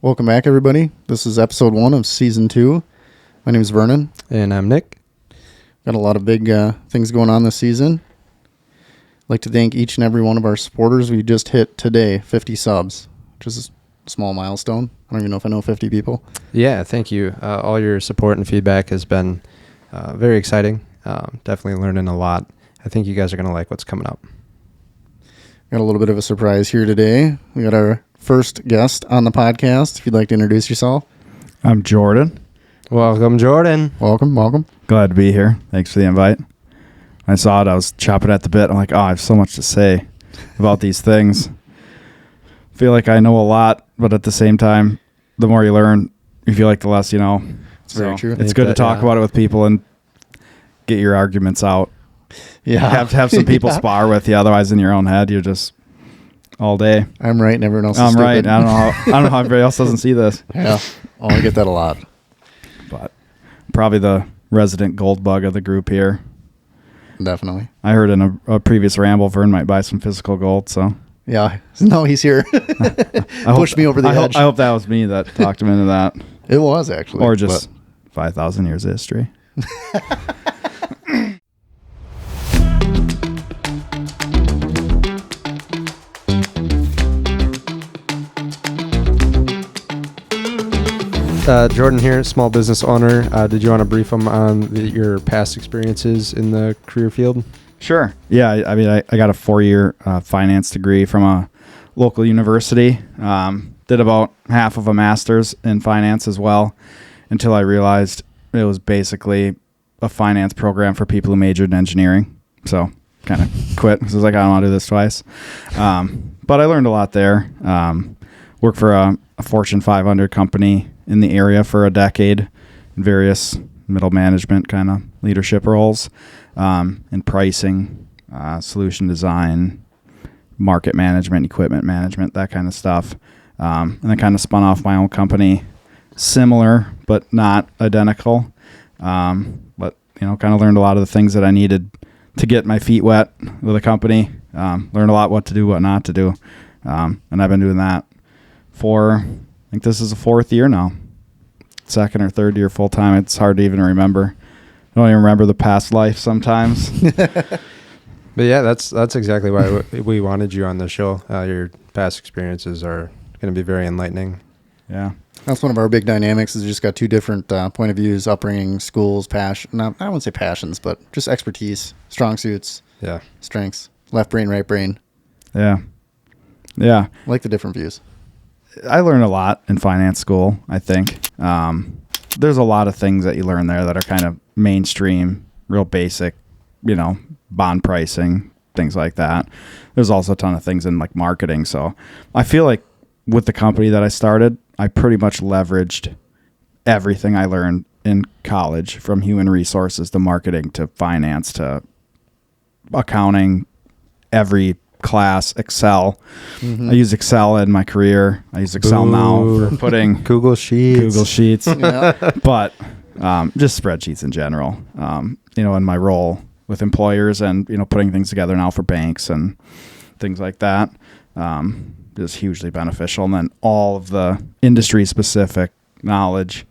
Welcome back, everybody. This is episode 1 of season 2. My name is Vernon. And I'm Nick. Got a lot of big things going on this season. I'd like to thank each and every one of our supporters. We just hit today 50 subs, which is a small milestone. I don't even know if I know 50 people. Yeah, thank you. All your support and feedback has been very exciting. Definitely learning a lot. I think you guys are going to like what's coming up. Got a little bit of a surprise here today. We got our first guest on the podcast. If you'd like to introduce yourself. I'm Jordan. Welcome, Jordan. Welcome. Glad to be here. Thanks for the invite. I saw it. I was chopping at the bit. I'm like, I have so much to say about these things. Feel like I know a lot, but at the same time, the more you learn, you feel like the less you know. It's very true. It's good to talk about it with people and get your arguments out. Yeah. Have some people spar with you. Otherwise, in your own head, you're just all day. I'm right and everyone else is I'm stupid. right. I don't know how everybody else doesn't see this. Yeah. Oh, I get that a lot. But probably the resident gold bug of the group here. Definitely. I heard in a previous ramble, Vern might buy some physical gold, so. Yeah. No, he's here. Pushed me over the edge. I hope that was me that talked him into that. It was, actually. Or just 5,000 years of history. Jordan here, small business owner. Did you want to brief them on your past experiences in the career field? Sure. Yeah, I mean, I got a 4-year finance degree from a local university. Did about half of a master's in finance as well until I realized it was basically a finance program for people who majored in engineering. So kind of quit. So I was like, I don't want to do this twice. But I learned a lot there. Worked for a Fortune 500 company in the area for a decade in various middle management kind of leadership roles, in pricing, solution design, market management, equipment management, that kind of stuff. And then kind of spun off my own company, similar but not identical. But kind of learned a lot of the things that I needed to get my feet wet with a company. Learned a lot what to do, what not to do. And I've been doing that for, I think this is the 4th year now. 2nd or 3rd year full time. It's hard to even remember. I don't even remember the past life sometimes. But yeah, that's exactly why we wanted you on the show. Your past experiences are going to be very enlightening. Yeah. That's one of our big dynamics is just got two different point of views, upbringing, schools, passion. I wouldn't say passions, but just expertise, strong suits, strengths, left brain, right brain. Yeah. Yeah. I like the different views. I learned a lot in finance school, I think. There's a lot of things that you learn there that are kind of mainstream, real basic, bond pricing, things like that. There's also a ton of things in like marketing. So I feel like with the company that I started, I pretty much leveraged everything I learned in college, from human resources to marketing to finance to accounting, every class, Excel. I use Excel in my career. I use Excel now for putting Google Sheets. Yeah. But just spreadsheets in general. In my role with employers and putting things together now for banks and things like that is hugely beneficial. And then all of the industry specific knowledge,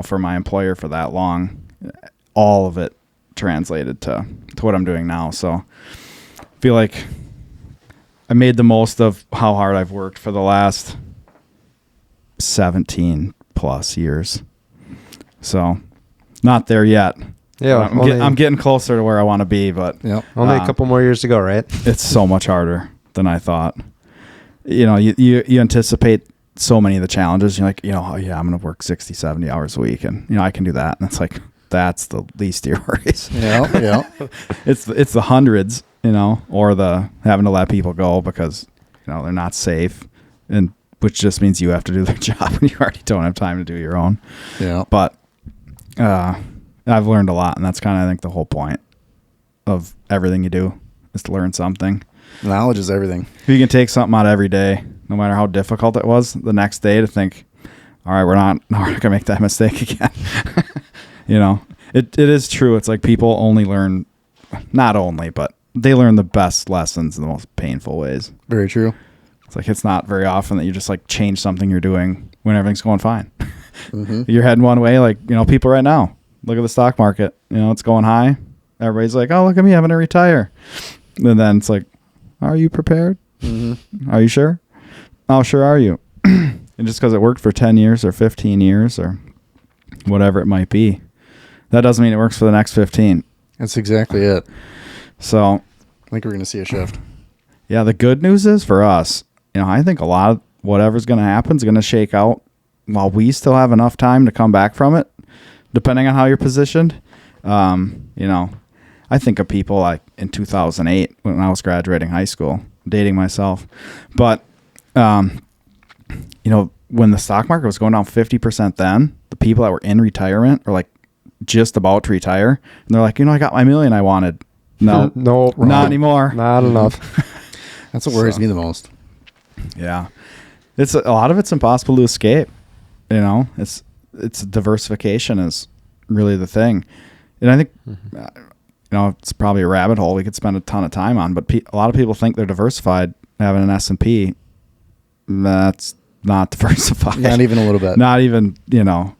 for my employer for that long, all of it translated to what I'm doing now. So I feel like I made the most of how hard I've worked for the last 17 plus years. So not there yet. Yeah, I'm getting closer to where I want to be, but only a couple more years to go, right? It's so much harder than I thought. You anticipate so many of the challenges. You're like, oh yeah, I'm going to work 60, 70 hours a week and I can do that. And it's like, that's the least of your worries. Yeah. It's the hundreds, or the having to let people go because, they're not safe, and which just means you have to do their job and you already don't have time to do your own. Yeah. But I've learned a lot, and that's kind of, I think, the whole point of everything you do is to learn something. Knowledge is everything. If you can take something out every day, no matter how difficult it was, the next day to think, all right, we're not going to make that mistake again. It is true. It's like people only learn, not only, but they learn the best lessons in the most painful ways. Very true. It's like, it's not very often that you just like change something you're doing when everything's going fine. Mm-hmm. You're heading one way, like, people right now. Look at the stock market. It's going high. Everybody's like, oh, look at me, I'm going to retire. And then it's like, are you prepared? Mm-hmm. Are you sure? How sure are you? And just because it worked for 10 years or 15 years or whatever it might be, that doesn't mean it works for the next 15. That's exactly it. So I think we're going to see a shift. yeah, the good news is for us, I think a lot of whatever's going to happen is going to shake out while we still have enough time to come back from it, depending on how you're positioned. I think of people like in 2008 when I was graduating high school, dating myself. But, when the stock market was going down 50% then, the people that were in retirement or like just about to retire, and they're like, I got my $1 million I wanted. No, Nope. not anymore. Not enough. That's what worries me the most. Yeah. It's a lot of it's impossible to escape. It's diversification is really the thing. And I think, it's probably a rabbit hole we could spend a ton of time on, but a lot of people think they're diversified having an S&P. That's not diversified. Not even a little bit. Not even,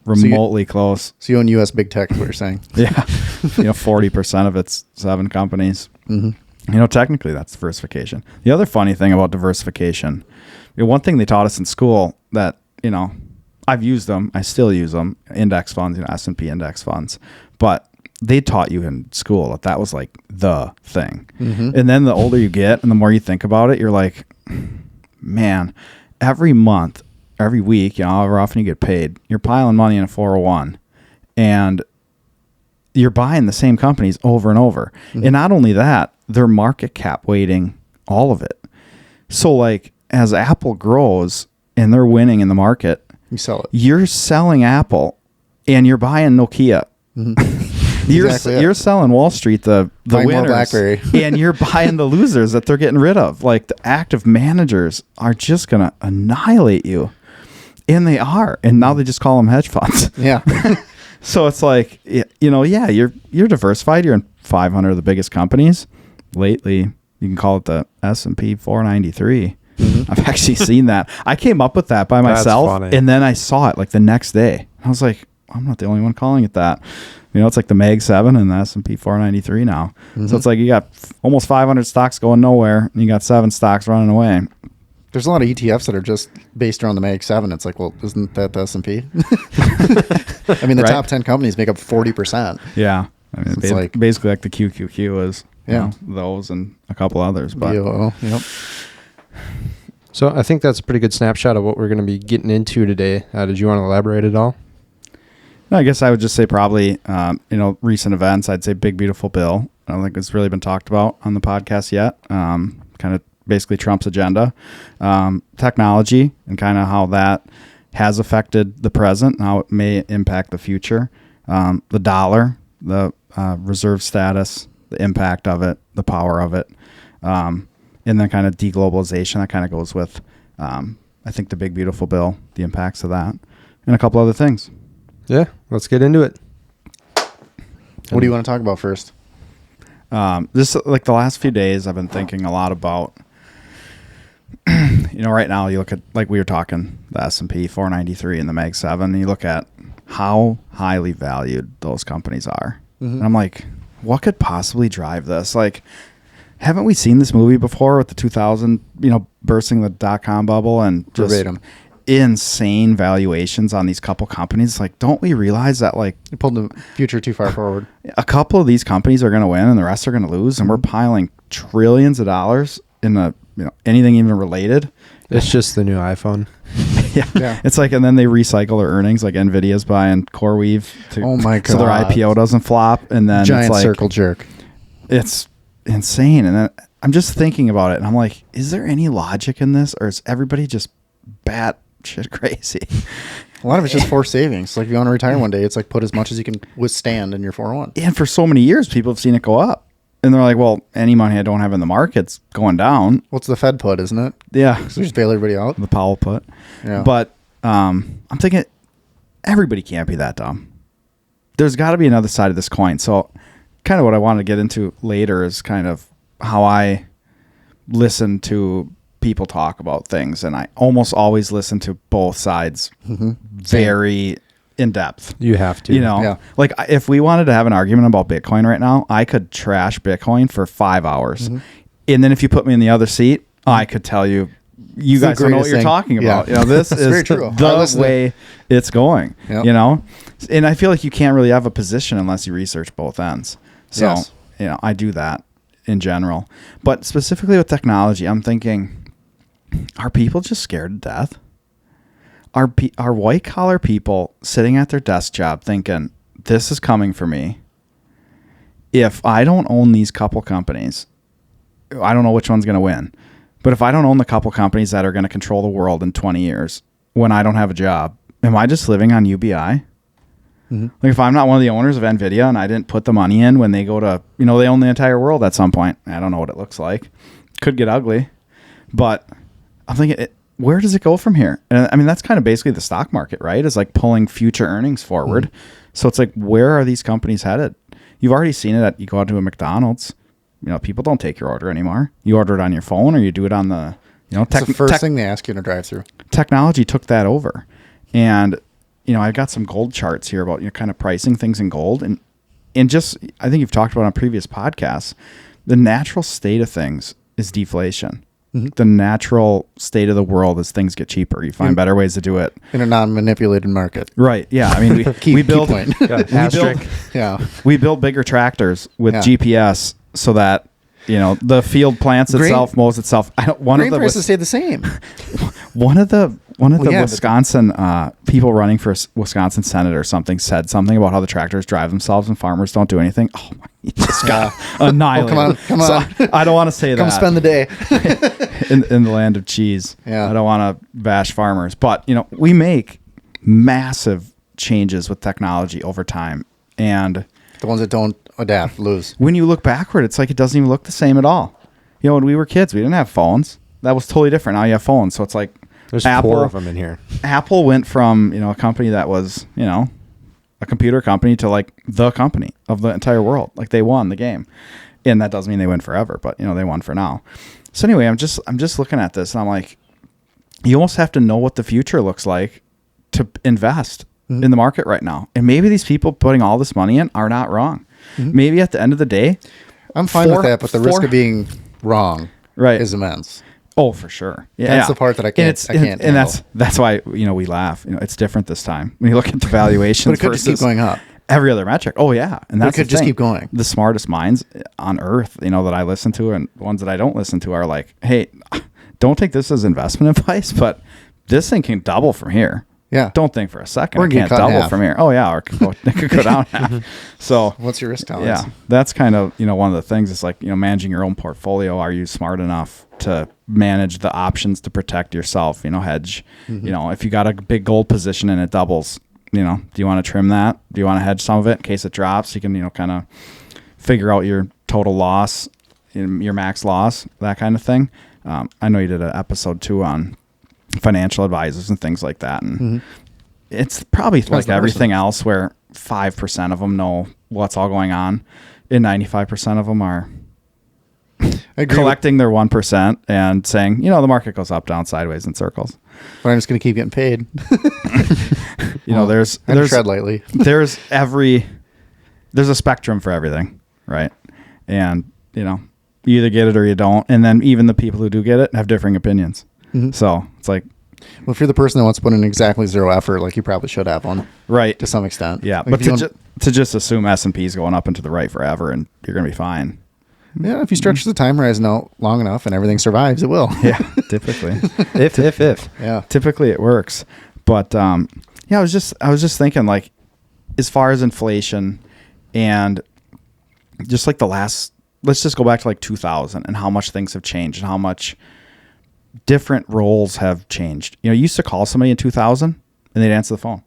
remotely close. So you own U.S. big tech, is what you're saying. Yeah. 40% of it's 7 companies. Mm-hmm. Technically that's diversification. The other funny thing about diversification, one thing they taught us in school that, I've used them, I still use them, index funds, S&P index funds, but they taught you in school that was like the thing. Mm-hmm. And then the older you get and the more you think about it, you're like, man, every month, every week, however often you get paid, you're piling money in a 401 and you're buying the same companies over and over. Mm-hmm. And not only that, they're market cap weighting all of it. So like as Apple grows and they're winning in the market, you sell it. You're selling Apple and you're buying Nokia. Mm-hmm. You're selling Wall Street, the winners, BlackBerry. and you're buying the losers that they're getting rid of. Like the active managers are just going to annihilate you. And they are. And now they just call them hedge funds. Yeah. So it's like, you're diversified. You're in 500 of the biggest companies. Lately, you can call it the S&P 493. Mm-hmm. I've actually seen that. I came up with that by myself, and then I saw it like the next day. I was like, I'm not the only one calling it that. It's like the Mag 7 and the S&P 493 now. Mm-hmm. So it's like you got almost 500 stocks going nowhere, and you got 7 stocks running away. There's a lot of ETFs that are just based around the Mag 7. It's like, well, isn't that the S&P? I mean, the top 10 companies make up 40%. Yeah. I mean, so it's basically like the QQQ is those and a couple others. But yep. So I think that's a pretty good snapshot of what we're going to be getting into today. Did you want to elaborate at all? I guess I would just say probably, recent events. I'd say Big Beautiful Bill. I don't think it's really been talked about on the podcast yet. Kind of basically Trump's agenda. Technology and kind of how that has affected the present and how it may impact the future. The dollar, the reserve status, the impact of it, the power of it. And then kind of deglobalization that kind of goes with, I think, the Big Beautiful Bill, the impacts of that, and a couple other things. Yeah, let's get into it. What do you want to talk about first? This like the last few days, I've been thinking a lot about, right now you look at, like we were talking, the S&P 493 and the Mag 7, and you look at how highly valued those companies are. Mm-hmm. And I'm like, what could possibly drive this? Like, haven't we seen this movie before with the 2000, bursting the dot-com bubble and just verbatim insane valuations on these couple companies? Like, don't we realize that, like, you pulled the future too far forward? A couple of these companies are going to win and the rest are going to lose, and we're piling trillions of dollars in anything even related. It's just the new iPhone. Yeah. It's like, and then they recycle their earnings, like Nvidia's buying CoreWeave oh my God, so their IPO doesn't flop, and then giant it's like, circle jerk. It's insane. And then I'm just thinking about it and I'm like, is there any logic in this, or is everybody just bat shit crazy? A lot of it's just forced savings. Like if you want to retire one day, it's like put as much as you can withstand in your 401. And for so many years, people have seen it go up. And they're like, well, any money I don't have in the market's going down. What's the Fed put, isn't it? Yeah. So just bail everybody out. The Powell put. Yeah. But I'm thinking everybody can't be that dumb. There's got to be another side of this coin. So kind of what I want to get into later is kind of how I listen to people talk about things, and I almost always listen to both sides very in depth. You have to. You know, Yeah. like if we wanted to have an argument about Bitcoin right now, I could trash Bitcoin for 5 hours. And then if you put me in the other seat, I could tell you, you It's the guys don't know what greatest you're thing. talking about. Yeah. You know, this It's is very true. I the listen to- way it's going, Yep. you know? And I feel like you can't really have a position unless you research both ends. So, Yes. you know, I do that in general. But specifically with technology, I'm thinking, are people just scared to death? Are white collar people sitting at their desk job thinking, this is coming for me? If I don't own these couple companies, I don't know which one's going to win. But if I don't own the couple companies that are going to control the world in 20 years, when I don't have a job, am I just living on UBI? Like if I'm not one of the owners of NVIDIA and I didn't put the money in when they go to, you know, they own the entire world at some point. I don't know what it looks like. Could get ugly. But I'm thinking, where does it go from here? And I mean, that's kind of basically the stock market, right? Is like pulling future earnings forward. So it's like, where are these companies headed? You've already seen it you go out to a McDonald's. You know, people don't take your order anymore. You order it on your phone or you do it on the, you know, It's the first thing they ask you in a drive-through. technology took that over. And, you know, I've got some gold charts here about, you know, kind of pricing things in gold. And just, I think you've talked about on previous podcasts, the natural state of things is deflation. The natural state of the world is things get cheaper. You find better ways to do it. In a non-manipulated market. Right. Yeah. I mean, we build, Yeah. we build bigger tractors with Yeah. GPS so that, you know, the field plants itself, mows itself. Grain prices stay the same. One of the yeah, Wisconsin people running for Wisconsin Senate or something said something about how the tractors drive themselves and farmers don't do anything. Oh my, he just got annihilated. Come on. So I don't want to say Come that. spend the day. in the land of cheese. Yeah. I don't want to bash farmers, but you know, we make massive changes with technology over time, and The ones that don't adapt lose. when you look backward, it's like it doesn't even look the same at all. You know, when we were kids, we didn't have phones. That was totally different. Now you have phones, so it's like There's Apple, 4 of them in here. Apple went from, you know, a company that was, you know, a computer company to like the company of the entire world. Like they won the game. And that doesn't mean they win forever, but you know, they won for now. So anyway, I'm just looking at this and I'm like, you almost have to know what the future looks like to invest in the market right now. And maybe these people putting all this money in are not wrong. Maybe at the end of the day, I'm fine with that, but the risk of being wrong right is immense. Oh, for sure. Yeah, That's the part that I can't And handle. that's why, you know, we laugh. You know, it's different this time when you look at the valuations. But it could just keep going up. Every other metric. Oh yeah, and But it that's could the just thing. keep going. The smartest minds on earth, you know, that I listen to, and ones that I don't listen to, are like, hey, don't take this as investment advice, but this thing can double from here. Yeah. Don't think for a second Or it get can't cut in double half. from here. Oh yeah, or it could go down half. So What's your risk tolerance? yeah, that's kind of, you know, one of the things. It's like, you know, managing your own portfolio. Are you smart enough to manage the options to protect yourself? You know, hedge. You know, if you got a big gold position and it doubles, you know, do you want to trim that? Do you want to hedge some of it in case it drops? You can, you know, kind of figure out your total loss, your max loss, that kind of thing. I know you did an episode too on financial advisors and things like that, and it's probably like everything else where 5% of them know what's all going on, and 95% of them are I agree collecting their 1% and saying, you know, the market goes up, down, sideways, in circles. but I'm just going to keep getting paid. You know, there's tread lightly. there's a spectrum for everything, right? And you know, you either get it or you don't. And then even the people who do get it have differing opinions. So it's like, Well, if you're the person that wants to put in exactly zero effort, like you probably should have one right, to some extent. yeah. Like But if you don't- to just assume S&P is going up and to the right forever and you're going to be fine. yeah, if you stretch the time horizon out long enough and everything survives, it will. Yeah, typically. If. Yeah. Typically it works. But yeah, I was just thinking, like, as far as inflation and just like let's just go back to like 2000 and how much things have changed and how much different roles have changed. You know, you used to call somebody in 2000 and they'd answer the phone.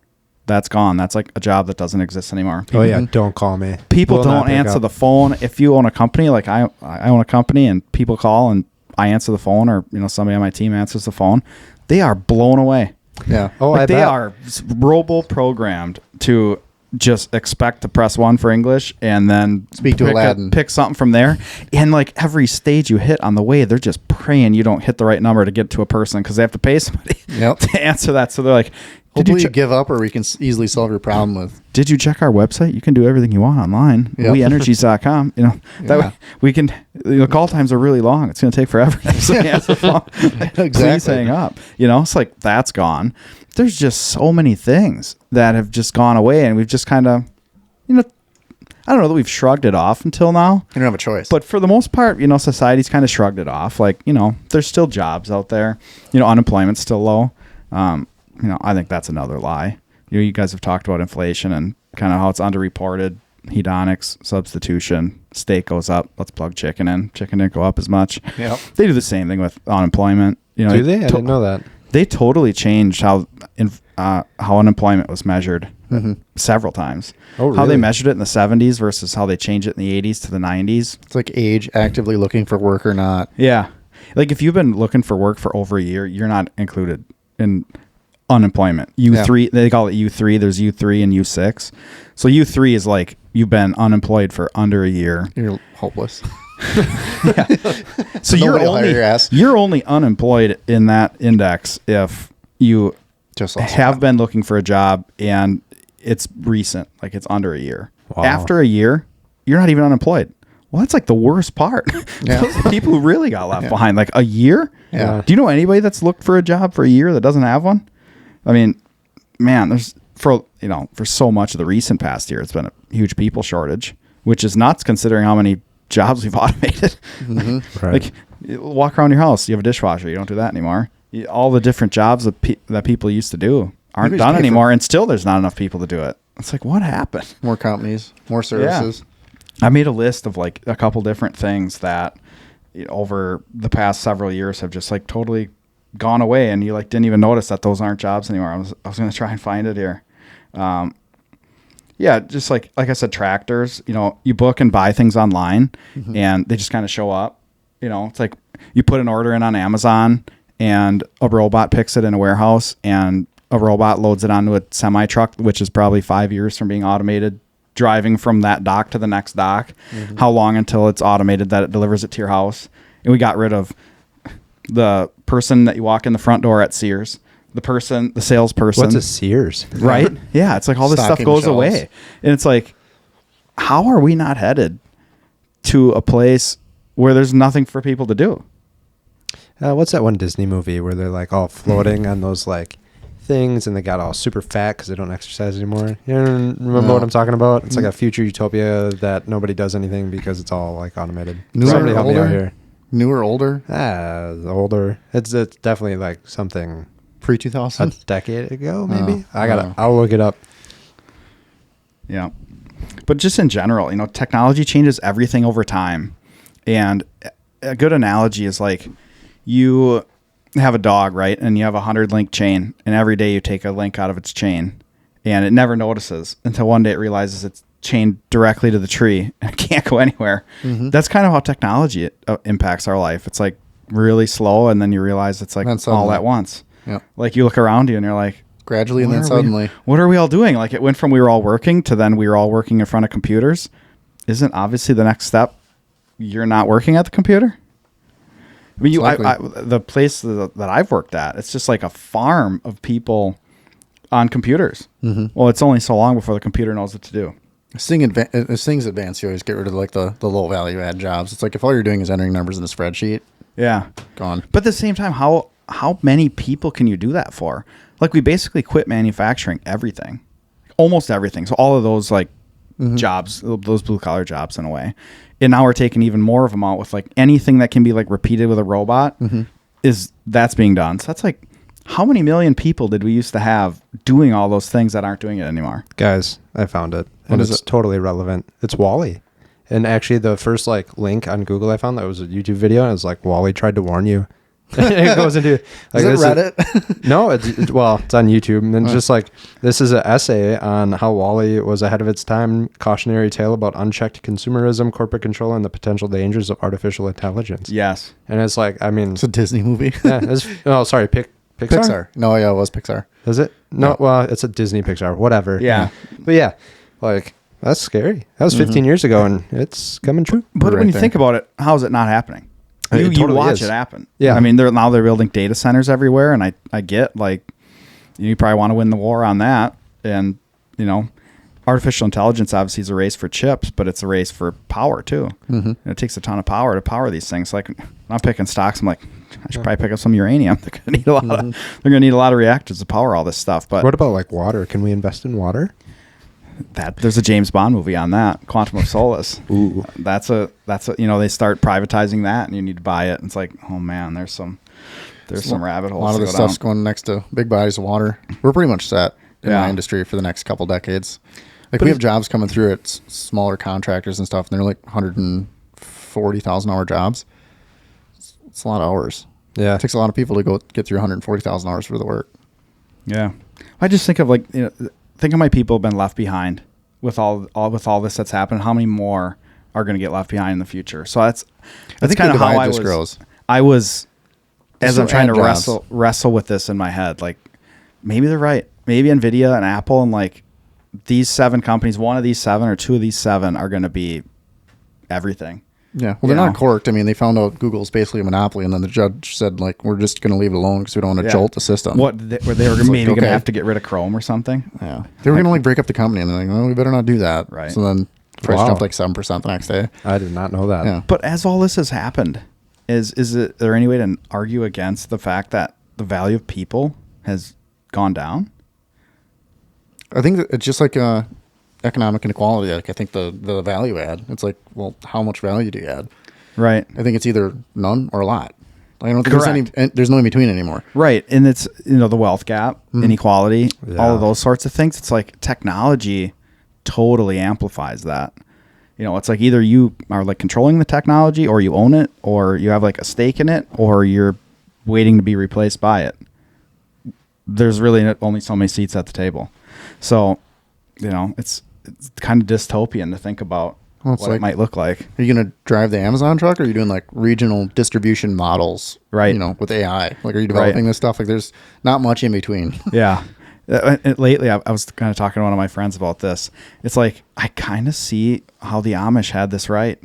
That's gone. That's like a job that doesn't exist anymore. Oh yeah, don't call me. People Will not don't pick answer up. the phone. If you own a company, like I own a company and people call and I answer the phone, or, you know, somebody on my team answers the phone, they are blown away. Yeah. Oh, Like I they bet. are robo programmed to just expect to press 1 for English and then Speak to Aladdin. pick something from there. And like every stage you hit on the way, they're just praying you don't hit the right number to get to a person because they have to pay somebody to answer that. So they're like, hopefully you give up, or we can easily solve your problem with. Did you check our website? You can do everything you want online. Yep. WeEnergies.com. You know, that way we can, call times are really long. It's going to take forever. So answer the phone. Exactly. Please hang up. It's like that's gone. There's just so many things that have just gone away, and we've just kind of, I don't know that we've shrugged it off until now. You don't have a choice. But for the most part, society's kind of shrugged it off. Like, there's still jobs out there. Unemployment's still low. I think that's another lie. You guys have talked about inflation and kind of how it's underreported. Hedonics, substitution, steak goes up. Let's plug chicken in. Chicken didn't go up as much. Yep. They do the same thing with unemployment. Do they? I didn't know that. They totally changed how unemployment was measured several times. Oh, really? How they measured it in the 70s versus how they changed it in the 80s to the 90s. It's like age, actively looking for work or not. Yeah. Like if you've been looking for work for over a year, you're not included in unemployment. U3, they call it U3. There's U3 and U6. So U3 is like you've been unemployed for under a year. You're hopeless. So you're only unemployed in that index if you have been looking for a job and it's recent, like it's under a year. Wow. After a year, you're not even unemployed. Well, that's like the worst part. Yeah. Those are the people who really got left behind. Like a year? Yeah. Do you know anybody that's looked for a job for a year that doesn't have one? I mean, man, there's for so much of the recent past year, it's been a huge people shortage, which is nuts considering how many jobs we've automated. Mm-hmm. Right. Like walk around your house, you have a dishwasher. You don't do that anymore. All the different jobs that people used to do aren't done anymore, and still there's not enough people to do it. It's like, what happened? More companies, more services. Yeah. I made a list of like a couple different things that over the past several years have just like totally gone away, and you like didn't even notice that those aren't jobs anymore. I was going to try and find it here. Yeah, just like I said, tractors, you book and buy things online and they just kind of show up. It's like you put an order in on Amazon and a robot picks it in a warehouse and a robot loads it onto a semi truck, which is probably 5 years from being automated, driving from that dock to the next dock. How long until it's automated that it delivers it to your house? And we got rid of the person that you walk in the front door at Sears. The salesperson. What's a Sears? Right? Yeah. It's like all this stuff goes away. And it's like, how are we not headed to a place where there's nothing for people to do? What's that one Disney movie where they're like all floating on those like things and they got all super fat because they don't exercise anymore? You remember what I'm talking about? It's like a future utopia that nobody does anything because it's all like automated. Somebody help me out here. Newer, older? Older. It's definitely like something pre-2000? a decade ago, maybe. I'll look it up. Yeah. But just in general, technology changes everything over time. And a good analogy is like you have a dog, right? And you have a 100-link chain, and every day you take a link out of its chain, and it never notices until one day it realizes it's chained directly to the tree and it can't go anywhere. That's kind of how technology impacts our life. It's like really slow, and then you realize it's like all at once. Yep. Like you look around you and you're like, gradually, and then suddenly. What are we all doing? Like it went from we were all working to then we were all working in front of computers. Isn't obviously the next step you're not working at the computer? I mean, the place that I've worked at, it's just like a farm of people on computers. Well, it's only so long before the computer knows what to do. As things advance, you always get rid of like the low value add jobs. It's like if all you're doing is entering numbers in a spreadsheet, gone. But at the same time, how many people can you do that for? Like we basically quit manufacturing everything, almost everything. So all of those like jobs, those blue collar jobs in a way. And now we're taking even more of them out with like anything that can be like repeated with a robot that's being done. So that's like, how many million people did we used to have doing all those things that aren't doing it anymore? Guys, I found it. And it's totally relevant. It's Wall-E. And actually the first like link on Google I found that was a YouTube video, and it was like, Wall-E tried to warn you. It goes into like, is it Reddit? No, it's on YouTube, and then just like this is an essay on how Wall-E was ahead of its time, cautionary tale about unchecked consumerism, corporate control, and the potential dangers of artificial intelligence. Yes. And it's like, I mean, it's a Disney movie. Pixar? No, yeah, it was Pixar. Is it? No, well, it's a Disney Pixar, whatever. Yeah. But yeah, Like, that's scary. That was 15 years ago, and it's coming true. But Right when you there. think about it, how is it not happening? It You totally watch is. it happen. Yeah. I mean, they're building data centers everywhere, and I get, like, you probably want to win the war on that. And, you know, artificial intelligence obviously is a race for chips, but it's a race for power too. And it takes a ton of power to power these things. Like, I'm picking stocks. I'm like, I should probably pick up some uranium. They're gonna need a lot of they're gonna need a lot of reactors to power all this stuff. But What about like water? Can we invest in water? there's a James Bond movie on that, Quantum of Solace. Ooh. That's a you know, they start privatizing that, and you need to buy it. And it's like, oh man, there's some rabbit A holes. lot of to the go stuff's down. going next to big bodies of water. We're pretty much set in Yeah. my industry for the next couple decades. Like, we have jobs coming through at smaller contractors and stuff, and they're like 140,000 hour jobs. It's a lot of hours. Yeah. It takes a lot of people to go get through 140,000 hours for the work. Yeah, I just think of, like, you know, think of my people have been left behind with all this that's happened. How many more are going to get left behind in the future? So that's think kind the of how divide I just was. grows. I was, as Still I'm trying to add jobs. wrestle with this in my head. Like, maybe they're right. Maybe Nvidia and Apple and, like, these 7 companies, one of these 7 or 2 of these 7 are going to be everything. Yeah. Well, You they're know? not corked. I mean, they found out Google's basically a monopoly, and then the judge said, like, we're just going to leave it alone because we don't want to Yeah. jolt the system. What they were maybe like, going to okay. have to get rid of Chrome or something. Yeah. They were going to, like, break up the company, and they're like, well, we better not do that. Right. So then the price Wow. jumped like 7% the next day. I did not know that. Yeah. But as all this has happened, is there any way to argue against the fact that the value of people has gone down? I think that it's just like economic inequality. Like, I think the value add, it's like, well, how much value do you add? Right. I think it's either none or a lot. I don't think there's no in between anymore. Right. And it's, you know, the wealth gap, inequality, Yeah. all of those sorts of things. It's like technology totally amplifies that. You know, it's like either you are, like, controlling the technology, or you own it, or you have, like, a stake in it, or you're waiting to be replaced by it. There's really only so many seats at the table. So, you know, it's kind of dystopian to think about Well, it's what it like- might look like. Are you going to drive the Amazon truck, or are you doing like regional distribution models? Right. You know, with AI. Like, are you developing this stuff? Like, there's not much in between. Yeah. Lately, I was kind of talking to one of my friends about this. It's like, I kind of see how the Amish had this right.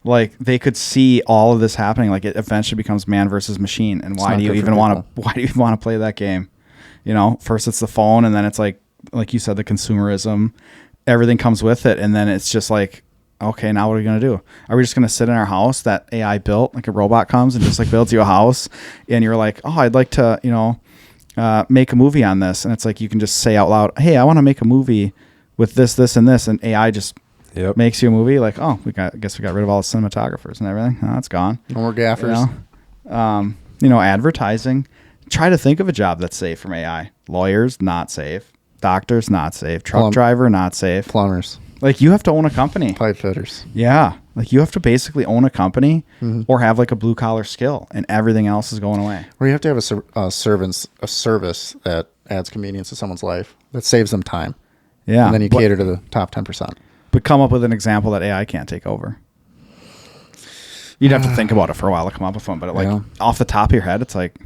Like, they could see all of this happening. Like, it eventually becomes man versus machine. And why not do you good for even want people. to? Why do you even want to play that game? You know, first it's the phone, and then it's like you said, the consumerism. Everything comes with it, and then it's just like, okay, now what are we gonna do? Are we just gonna sit in our house that AI built? Like, a robot comes and just, like, builds you a house, and you're like, oh, I'd like to, you know, make a movie on this, and it's like you can just say out loud, hey, I want to make a movie with this, this, and this, and AI just Yep. makes you a movie. Like, oh, I guess we got rid of all the cinematographers and everything. Oh, it's gone. No more gaffers. You know, advertising. Try to think of a job that's safe from AI. Lawyers, not safe. Doctors, not safe. Truck driver, not safe. Plumbers, Like, you have to own a company. pipe fitters. Yeah. Like, you have to basically own a company or have, like, a blue collar skill, and everything else is going away. Or you have to have a service that adds convenience to someone's life, that saves them time. Yeah. And then you cater to the top 10%. But come up with an example that AI can't take over. You'd have to think about it for a while to come up with one, but like, Yeah. off the top of your head, it's like,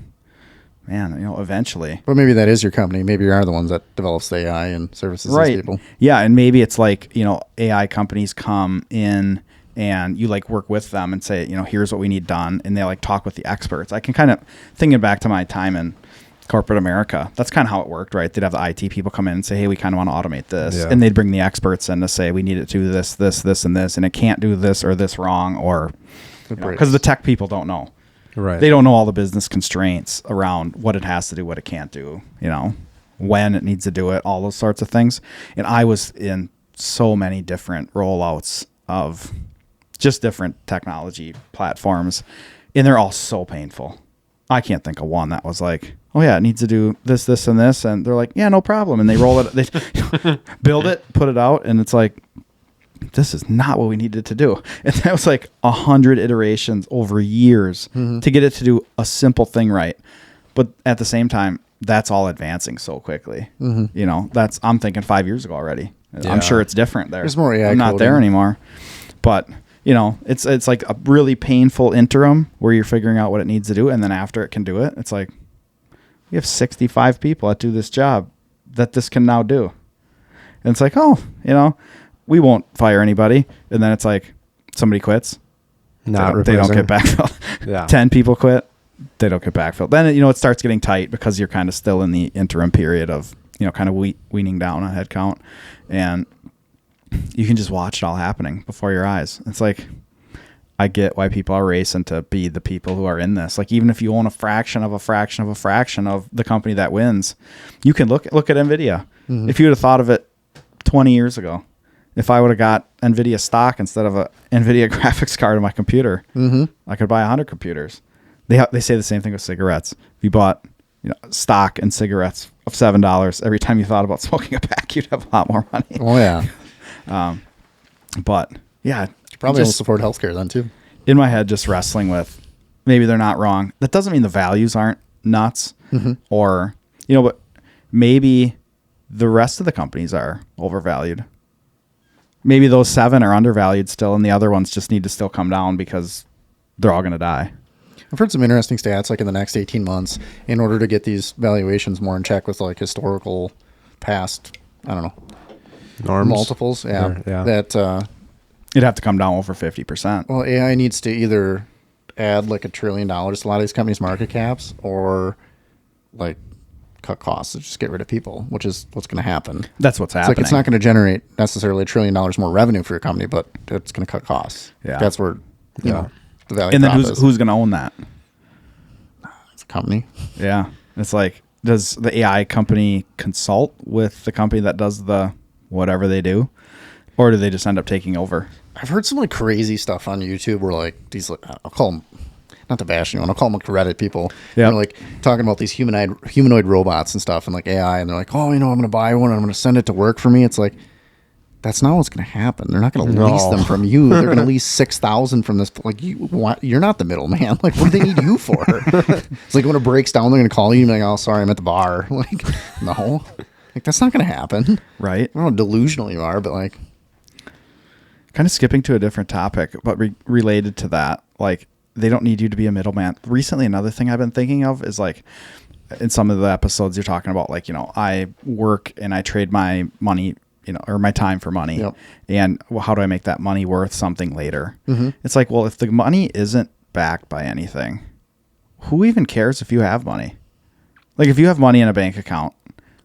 man, you know, eventually. But maybe that is your company. Maybe you are the ones that develops the AI and services these people. Yeah, and maybe it's like, you know, AI companies come in and you, like, work with them and say, you know, here's what we need done, and they, like, talk with the experts. I can kind of, thinking back to my time in corporate America, that's kind of how it worked, right? They'd have the IT people come in and say, hey, we kind of want to automate this. Yeah. And they'd bring the experts in to say, we need it to do this, this, this, and this, and it can't do this or this wrong, or, because the tech people don't know. Right. They don't know all the business constraints around what it has to do, what it can't do, you know, when it needs to do it, all those sorts of things. And I was in so many different rollouts of just different technology platforms, and they're all so painful. I can't think of one that was like, oh yeah, it needs to do this, this, and this. And they're like, yeah, no problem. And they roll it, they build it, put it out, and it's like, this is not what we needed to do. And that was like 100 iterations over years to get it to do a simple thing right. But at the same time, that's all advancing so quickly. You know, I'm thinking 5 years ago already. Yeah. I'm sure it's different there. There's more AI I'm not coding. there anymore. But, you know, it's like a really painful interim where you're figuring out what it needs to do. And then after it can do it, it's like, we have 65 people that do this job that this can now do. And it's like, oh, we won't fire anybody. And then it's like somebody quits. They don't get backfilled. Yeah. 10 people quit. They don't get backfilled. Then, it starts getting tight because you're kind of still in the interim period of, kind of weaning down on headcount. And you can just watch it all happening before your eyes. It's like, I get why people are racing to be the people who are in this. Like, even if you own a fraction of a fraction of a fraction of the company that wins, you can look at NVIDIA. Mm-hmm. If you would have thought of it 20 years ago, if I would have got NVIDIA stock instead of a NVIDIA graphics card on my computer, I could buy 100 computers. They say the same thing with cigarettes. If you bought stock in cigarettes of $7, every time you thought about smoking a pack, you'd have a lot more money. Oh, yeah. But, yeah. Probably will support healthcare then too. In my head, just wrestling with maybe they're not wrong. That doesn't mean the values aren't nuts, or but maybe the rest of the companies are overvalued. Maybe those 7 are undervalued still, and the other ones just need to still come down because they're all going to die. I've heard some interesting stats, like in the next 18 months, in order to get these valuations more in check with like historical past, I don't know, norms, multiples. Yeah. That. It'd have to come down over 50%. Well, AI needs to either add like $1 trillion to a lot of these companies' market caps, or like cut costs, just get rid of people, which is what's going to happen. That's what's happening. Like, it's not going to generate necessarily $1 trillion more revenue for your company, but it's going to cut costs. Yeah, that's where the value. And then who's going to own that? It's a company. Yeah, it's like, does the AI company consult with the company that does the whatever they do, or do they just end up taking over? I've heard some like crazy stuff on YouTube where like these, I'll call them, not to bash anyone, I'll call them like Reddit people. Yeah. They're like talking about these humanoid robots and stuff and like AI, and they're like, oh, I'm going to buy one and I'm going to send it to work for me. It's like, that's not what's going to happen. They're not going to lease them from you. They're going to lease 6,000 from this. Like, you're not the middleman. Like, what do they need you for? It's like when it breaks down, they're going to call you and be like, oh, sorry, I'm at the bar. Like, no, like that's not going to happen. Right. I don't know how delusional you are, but like, kind of skipping to a different topic, but related to that, like, they don't need you to be a middleman. Recently, another thing I've been thinking of is like, in some of the episodes you're talking about, like, I work and I trade my money, or my time for money. Yep. And how do I make that money worth something later? Mm-hmm. It's like, well, if the money isn't backed by anything, who even cares if you have money? Like, if you have money in a bank account,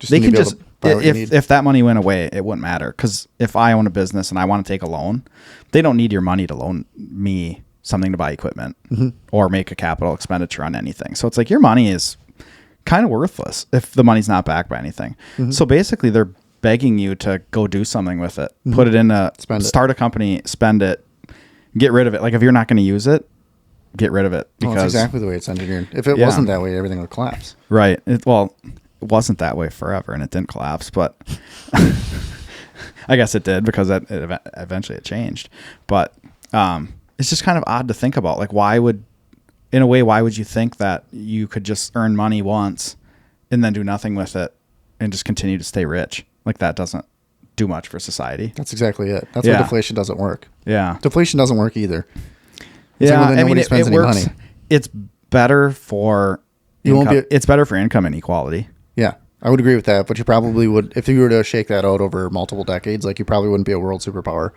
they can just, if that money went away, it wouldn't matter. Because if I own a business and I want to take a loan, they don't need your money to loan me something to buy equipment or make a capital expenditure on anything. So it's like, your money is kind of worthless if the money's not backed by anything. So basically, they're begging you to go do something with it, put it in start a company, spend it, get rid of it. Like, if you're not going to use it, get rid of it. Because that's exactly the way it's engineered. If it wasn't that way, everything would collapse. Right. It wasn't that way forever, and it didn't collapse, but I guess it did, because eventually it changed. But it's just kind of odd to think about. Like, why would you think that you could just earn money once and then do nothing with it and just continue to stay rich? Like, that doesn't do much for society. That's exactly it. That's why deflation doesn't work. Yeah. Deflation doesn't work either. It's like nobody spends any works. money. It's better for it's better for income inequality. Yeah, I would agree with that. But you probably would, if you were to shake that out over multiple decades, like, you probably wouldn't be a world superpower.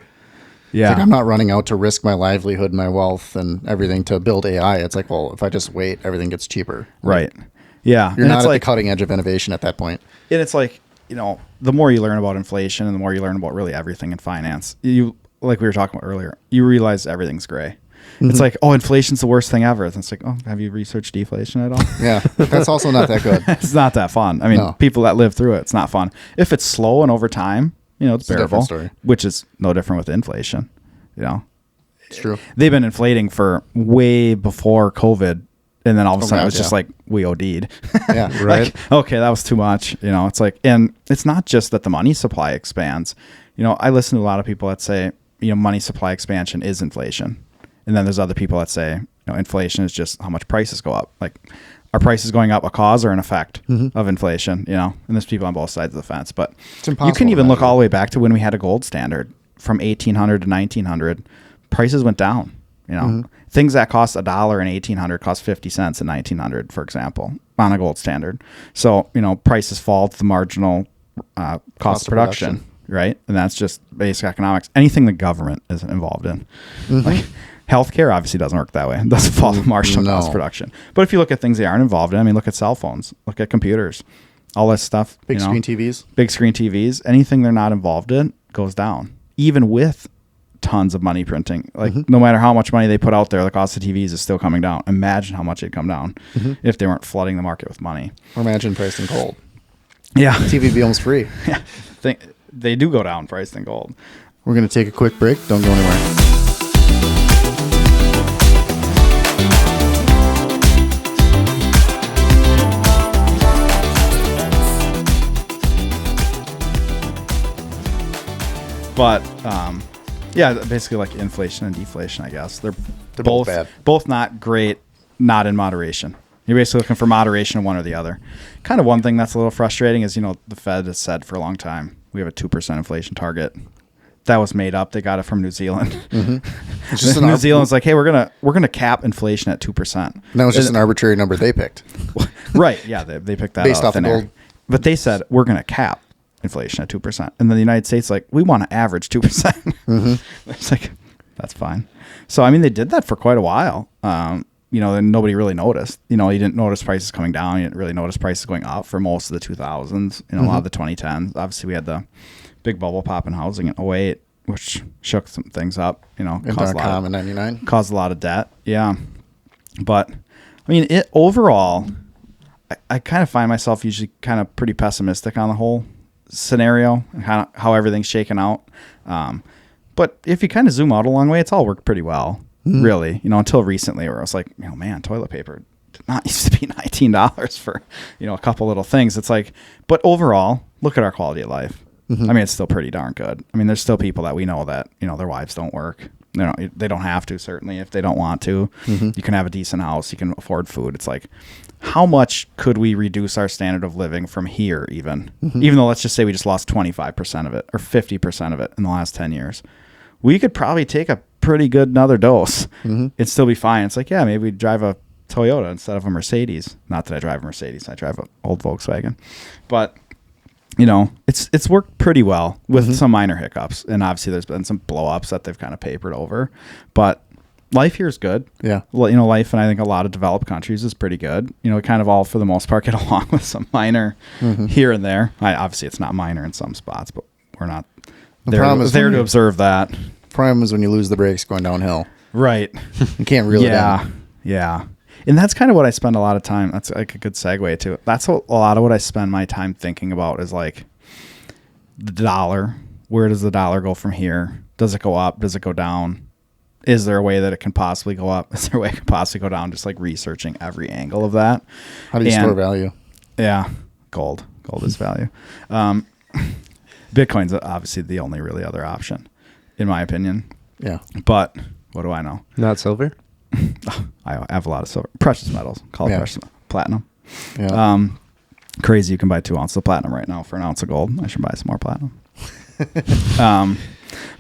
Yeah. It's like, I'm not running out to risk my livelihood, my wealth, and everything to build AI. It's like, well, if I just wait, everything gets cheaper. Right. Yeah. You're not at the cutting edge of innovation at that point. And it's like, the more you learn about inflation and the more you learn about really everything in finance, like we were talking about earlier, you realize everything's gray. It's like, oh, inflation's the worst thing ever. And it's like, oh, have you researched deflation at all? Yeah, that's also not that good. It's not that fun. I mean, people that live through it, it's not fun. If it's slow and over time, it's bearable, which is no different with inflation. It's true. They've been inflating for way before COVID. And then all of a sudden it was just like, we OD'd. Yeah, right. Like, okay, that was too much. It's like, and it's not just that the money supply expands. I listen to a lot of people that say, money supply expansion is inflation. And then there's other people that say, inflation is just how much prices go up. Like, are prices going up a cause or an effect of inflation? And there's people on both sides of the fence. But you can even look all the way back to when we had a gold standard from 1800 to 1900. Prices went down. Things that cost $1 in 1800 cost 50 cents in 1900, for example, on a gold standard. So, prices fall to the marginal cost of production. right? And that's just basic economics. Anything the government isn't involved in. Like healthcare obviously doesn't work that way. It doesn't follow marginal cost production. But if you look at things they aren't involved in, I mean, look at cell phones, look at computers, all this stuff. Big screen TVs. Big screen TVs. Anything they're not involved in goes down. Even with tons of money printing. Like no matter how much money they put out there, the cost of TVs is still coming down. Imagine how much it'd come down if they weren't flooding the market with money. Or imagine priced in gold. Yeah. TV be almost free. Yeah. They do go down priced in gold. We're going to take a quick break. Don't go anywhere. But yeah, basically like inflation and deflation, I guess. They're both bad. Both not great, not in moderation. You're basically looking for moderation in one or the other. Kind of one thing that's a little frustrating is, the Fed has said for a long time, we have a 2% inflation target. That was made up. They got it from New Zealand. It's just New Zealand's like, hey, we're gonna cap inflation at 2%. And that was just an arbitrary number they picked. Right. Yeah, they picked that based out off the thin air. gold. But they said we're gonna cap inflation at 2%, and then the United States like, we want to average 2%. It's like, that's fine. So I mean, they did that for quite a while. Then nobody really noticed. You didn't notice prices coming down. You didn't really notice prices going up for most of the 2000s. A lot of the 2010s. Obviously, we had the big bubble pop in housing in 08, which shook some things up. .com in 99 caused a lot of debt. Yeah, but I mean, overall, I kind of find myself usually kind of pretty pessimistic on the whole scenario and kind of how everything's shaken out. But if you kind of zoom out a long way, it's all worked pretty well. Really, until recently, where I was like, man, toilet paper did not used to be $19 for, a couple little things. It's like, but overall, look at our quality of life. I mean, it's still pretty darn good. I mean, there's still people that we know that, their wives don't work. They don't have to, certainly, if they don't want to. You can have a decent house. You can afford food. It's like, how much could we reduce our standard of living from here even? Even though let's just say we just lost 25% of it or 50% of it in the last 10 years. We could probably take a pretty good another dose and still be fine. It's like, yeah, maybe we drive a Toyota instead of a Mercedes. Not that I drive a Mercedes. I drive an old Volkswagen. But, it's worked pretty well with some minor hiccups. And obviously there's been some blow-ups that they've kind of papered over. But life here is good. Yeah. Life in, I think, a lot of developed countries is pretty good. We kind of all, for the most part, get along with some minor here and there. Obviously, it's not minor in some spots, but we're not there to observe that. Problem is when you lose the brakes going downhill. Right. You can't reel it in. Yeah. And that's kind of what I spend a lot of time. That's like a good segue to it. That's a lot of what I spend my time thinking about is like the dollar. Where does the dollar go from here? Does it go up? Does it go down? Is there a way that it can possibly go up? Is there a way it can possibly go down? Just like researching every angle of that. How do you store value? Yeah. Gold. Gold is value. Bitcoin's obviously the only really other option, in my opinion. Yeah. But what do I know? Not silver? I have a lot of silver. Precious metals. Call it precious metal. Platinum. Yeah. Crazy you can buy 2 ounces of platinum right now for an ounce of gold. I should buy some more platinum.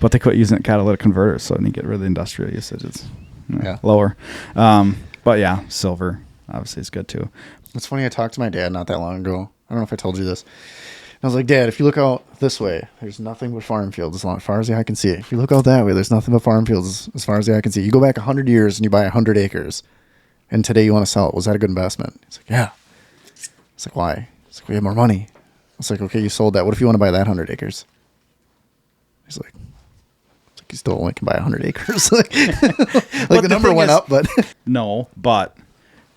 But they quit using catalytic converters, so when you get rid of the industrial usage, it's lower. But yeah, silver obviously is good too. It's funny, I talked to my dad not that long ago. I don't know if I told you this. I was like, Dad, if you look out this way, there's nothing but farm fields as far as the eye can see. If you look out that way, there's nothing but farm fields as far as the eye can see. You go back 100 years and you buy 100 acres, and today you want to sell it. Was that a good investment? He's like, yeah. It's like, why? It's like, we have more money. It's like, okay, you sold that. What if you want to buy that 100 acres? He's like, you still only can buy 100 acres. like the number went up, but no. But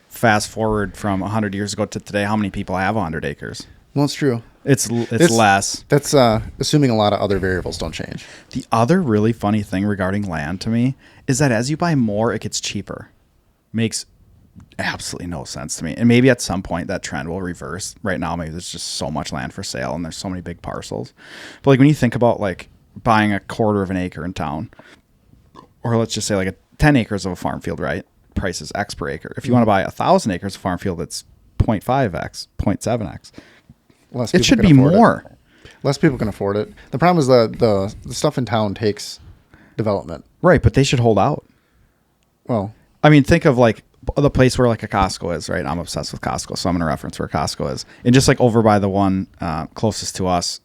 fast forward from 100 years ago to today, how many people have 100 acres? Well, it's true. It's less. That's assuming a lot of other variables don't change. The other really funny thing regarding land to me is that as you buy more, it gets cheaper. Makes absolutely no sense to me. And maybe at some point that trend will reverse. Right now, maybe there's just so much land for sale and there's so many big parcels. But like when you think about like buying a quarter of an acre in town, or let's just say like 10 acres of a farm field, right? Price is X per acre. If you want to buy 1,000 acres of farm field, it's 0.5X, 0.7X. It should be more. Less people can afford it. The problem is the stuff in town takes development. Right, but they should hold out. Well, I mean, think of like the place where like a Costco is, right? I'm obsessed with Costco, so I'm going to reference where Costco is. And just like over by the one closest to us,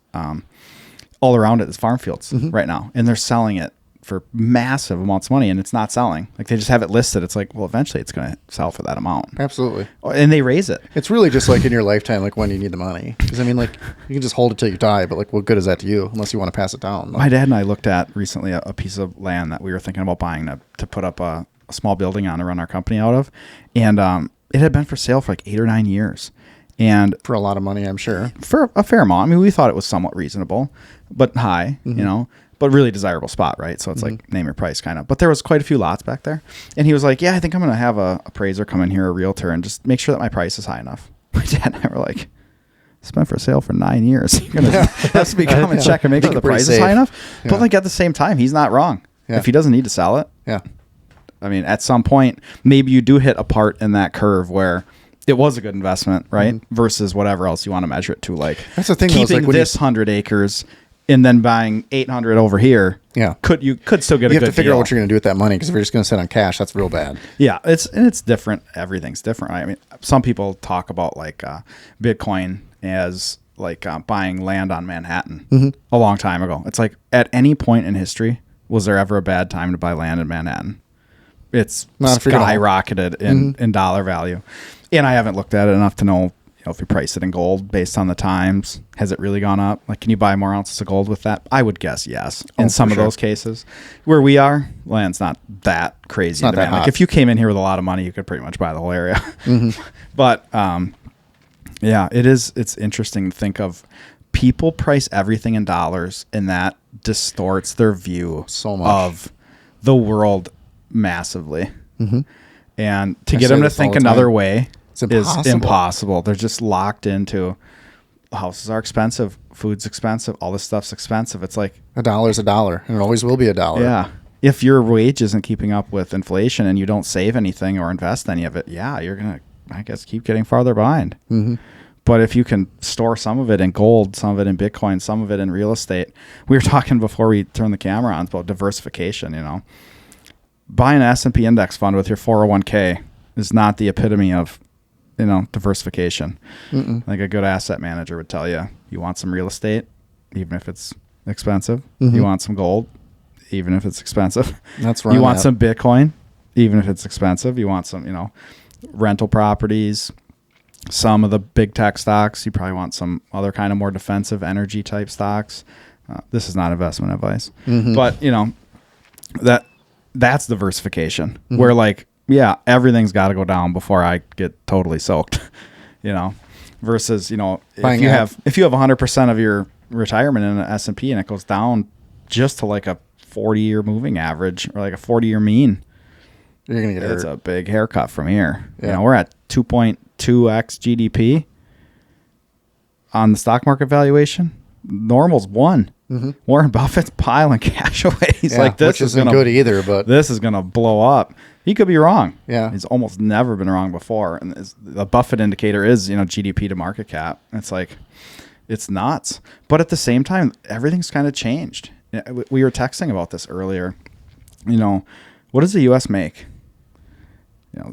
all around it is farm fields right now, and they're selling it for massive amounts of money, and it's not selling. Like, they just have it listed. It's like, well, eventually it's going to sell for that amount. Absolutely. And they raise it. It's really just like in your lifetime, like when you need the money. Because I mean, like, you can just hold it till you die, but like, what good is that to you unless you want to pass it down? My dad and I looked at recently a piece of land that we were thinking about buying to put up a small building on to run our company out of, and it had been for sale for like 8 or 9 years, and For a lot of money, I'm sure. for a fair amount. I mean, we thought it was somewhat reasonable, but high, but really desirable spot, right? So it's like name your price kind of. But there was quite a few lots back there. And he was like, yeah, I think I'm going to have a appraiser come in here, a realtor, and just make sure that my price is high enough. My dad and I were like, it's been for sale for 9 years. You're going to have to come and check and make sure the price is high enough. Yeah. But like at the same time, he's not wrong. Yeah. If he doesn't need to sell it, Yeah. I mean, at some point, maybe you do hit a part in that curve where it was a good investment, right? Versus whatever else you want to measure it to. Like, That's the thing, though, is keeping like this 100 acres and then buying 800 over here. Yeah. You could still get a You good have to figure deal. out what you're going to do with that money, because if you're just going to sit on cash, that's real bad. Yeah, it's different. Everything's different. I mean, some people talk about like Bitcoin as like buying land on Manhattan a long time ago. It's like, at any point in history, was there ever a bad time to buy land in Manhattan? It's skyrocketed in dollar value. And I haven't looked at it enough to know, if you price it in gold based on the times, has it really gone up? Like, can you buy more ounces of gold with that? I would guess yes. In some of those cases. Where we are, land's not that crazy. Not that hot. Like, if you came in here with a lot of money, you could pretty much buy the whole area. But yeah, it's interesting to think of, people price everything in dollars, and that distorts their view So much. of the world massively. And to I get say them to this all think the time. another way It's is impossible. impossible. They're just locked into, houses are expensive, food's expensive, all this stuff's expensive. It's like, $1 is $1, and it always will be $1. yeah, if your wage isn't keeping up with inflation and you don't save anything or invest any of it, yeah, you're gonna, I guess, keep getting farther behind. But if you can store some of it in gold, some of it in Bitcoin, some of it in real estate. We were talking before we turned the camera on about diversification. Buying an S&P index fund with your 401k is not the epitome of, diversification. Like a good asset manager would tell you, you want some real estate, even if it's expensive. You want some gold, even if it's expensive. That's right. You want some Bitcoin, even if it's expensive. You want some, rental properties, some of the big tech stocks. You probably want some other kind of more defensive energy type stocks. This is not investment advice, but that's diversification, where like, yeah, everything's got to go down before I get totally soaked, versus, if you have 100% of your retirement in an S&P and it goes down just to like a 40-year moving average or like a 40-year mean, You're going to get it's hurt. a big haircut from here. Yeah. We're at 2.2x GDP on the stock market valuation. Normal's 1. Warren Buffett's piling cash away. He's like, this which is isn't gonna, good either, but this is going to blow up. He could be wrong. Yeah. He's almost never been wrong before. And the Buffett indicator is, GDP to market cap. It's like, it's nuts. But at the same time, everything's kind of changed. We were texting about this earlier. What does the U.S. make?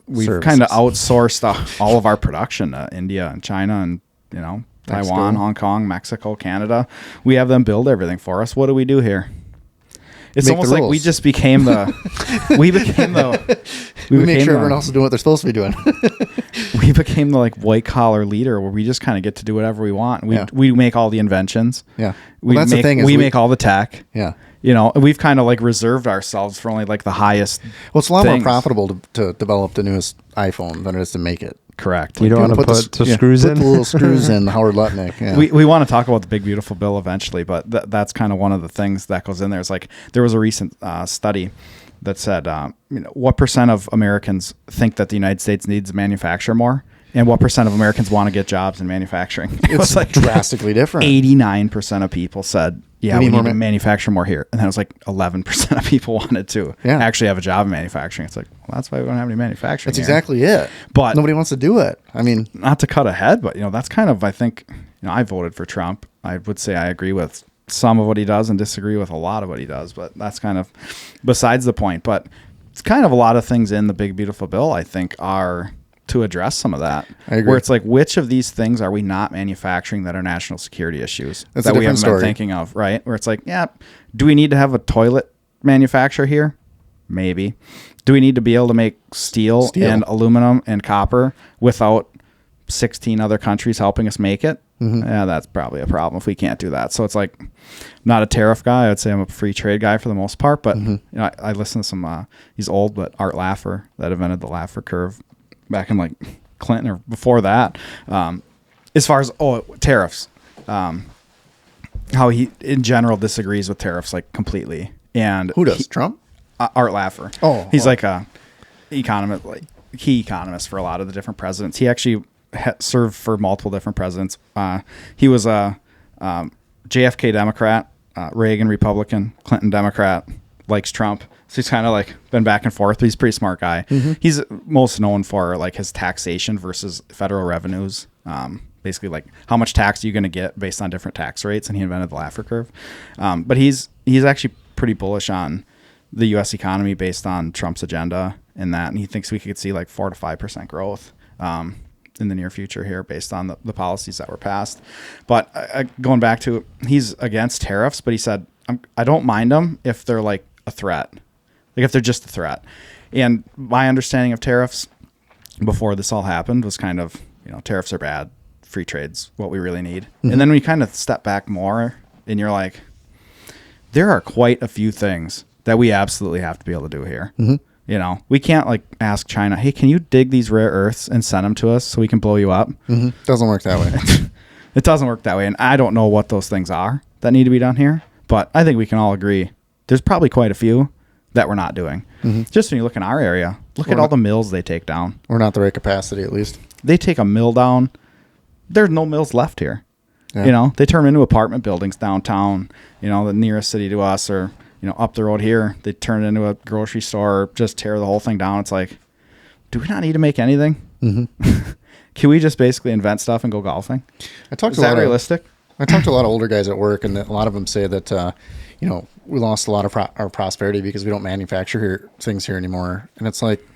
We've kind of outsourced all of our production to India and China and, Taiwan, Hong Kong, Mexico, Canada. We have them build everything for us. What do we do here? It's Make almost the like we rules. just became the. we make sure everyone else is doing what they're supposed to be doing. We became the like white collar leader where we just kind of get to do whatever we want. We make all the inventions. Yeah. That's the thing. We make all the tech. Yeah. We've kind of like reserved ourselves for only like the highest. Well, it's a lot things. more profitable to develop the newest iPhone than it is to make it. Correct. You don't want to put the screws in? Put the little screws in, the Howard Lutnick. Yeah. We want to talk about the big beautiful bill eventually, but that's kind of one of the things that goes in there. It's like there was a recent study that said, what percent of Americans think that the United States needs to manufacture more, and what percent of Americans want to get jobs in manufacturing? It's like drastically different. 89% of people said, yeah, we need to manufacture more here. And then it was like 11% of people wanted to actually have a job in manufacturing. It's like, well, that's why we don't have any manufacturing. That's exactly it. But nobody wants to do it. I mean, not to cut ahead, but that's kind of, I think, I voted for Trump. I would say I agree with some of what he does and disagree with a lot of what he does, but that's kind of besides the point. But it's kind of a lot of things in the big beautiful bill, I think, are to address some of that. I agree. Where it's like, which of these things are we not manufacturing that are national security issues That's that a we haven't different been story. thinking of, right? Where it's like, yeah, do we need to have a toilet manufacturer here? Maybe. Do we need to be able to make steel and aluminum and copper without 16 other countries helping us make it? Yeah, that's probably a problem if we can't do that. So it's like, I'm not a tariff guy. I'd say I'm a free trade guy for the most part. But you know, I listen to some, he's old, but Art Laffer that invented the Laffer curve back in like Clinton or before that. As far as tariffs, how he in general disagrees with tariffs like completely. And Who does? Trump? Art Laffer. He's like a economist, like key economist for a lot of the different presidents. He actually served for multiple different presidents. He was a JFK Democrat, Reagan Republican, Clinton Democrat, likes Trump. So he's kind of like been back and forth, but he's a pretty smart guy. He's most known for like his taxation versus federal revenues. Basically like how much tax are you going to get based on different tax rates. And he invented the Laffer curve. But he's actually pretty bullish on the U.S. economy based on Trump's agenda and that. And he thinks we could see like 4 to 5% growth in the near future here based on the policies that were passed. But going back to, he's against tariffs, but he said, I don't mind them if they're like a threat, like if they're just a threat. And my understanding of tariffs before this all happened was kind of, you know, tariffs are bad, free trade's what we really need. And then we kind of step back more and you're like, there are quite a few things that we absolutely have to be able to do here. You know, we can't like ask China, hey, can you dig these rare earths and send them to us so we can blow you up? Doesn't work that way. It doesn't work that way. And I don't know what those things are that need to be done here, but I think we can all agree there's probably quite a few that we're not doing. Just when you look in our area, look at all the mills they take down. We're not the right capacity, at least. They take a mill down. There's no mills left here. Yeah. You know, they turn into apartment buildings downtown, you know, the nearest city to us, or, you know, up the road here, they turn it into a grocery store, or just tear the whole thing down. It's like, do we not need to make anything? Can we just basically invent stuff and go golfing? Is that realistic? I talked to a lot of older guys at work, and a lot of them say that, you know, we lost a lot of our prosperity because we don't manufacture things here anymore. And it's like,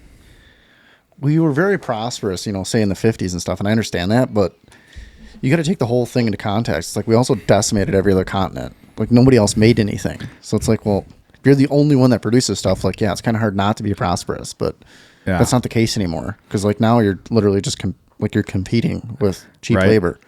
we were very prosperous, you know, say in the 50s and stuff, and I understand that, but you got to take the whole thing into context. It's like we also decimated every other continent. Like nobody else made anything. So it's like, well, if you're the only one that produces stuff, like, yeah, it's kind of hard not to be prosperous, but that's not the case anymore. Because like now you're literally just you're competing with cheap labor.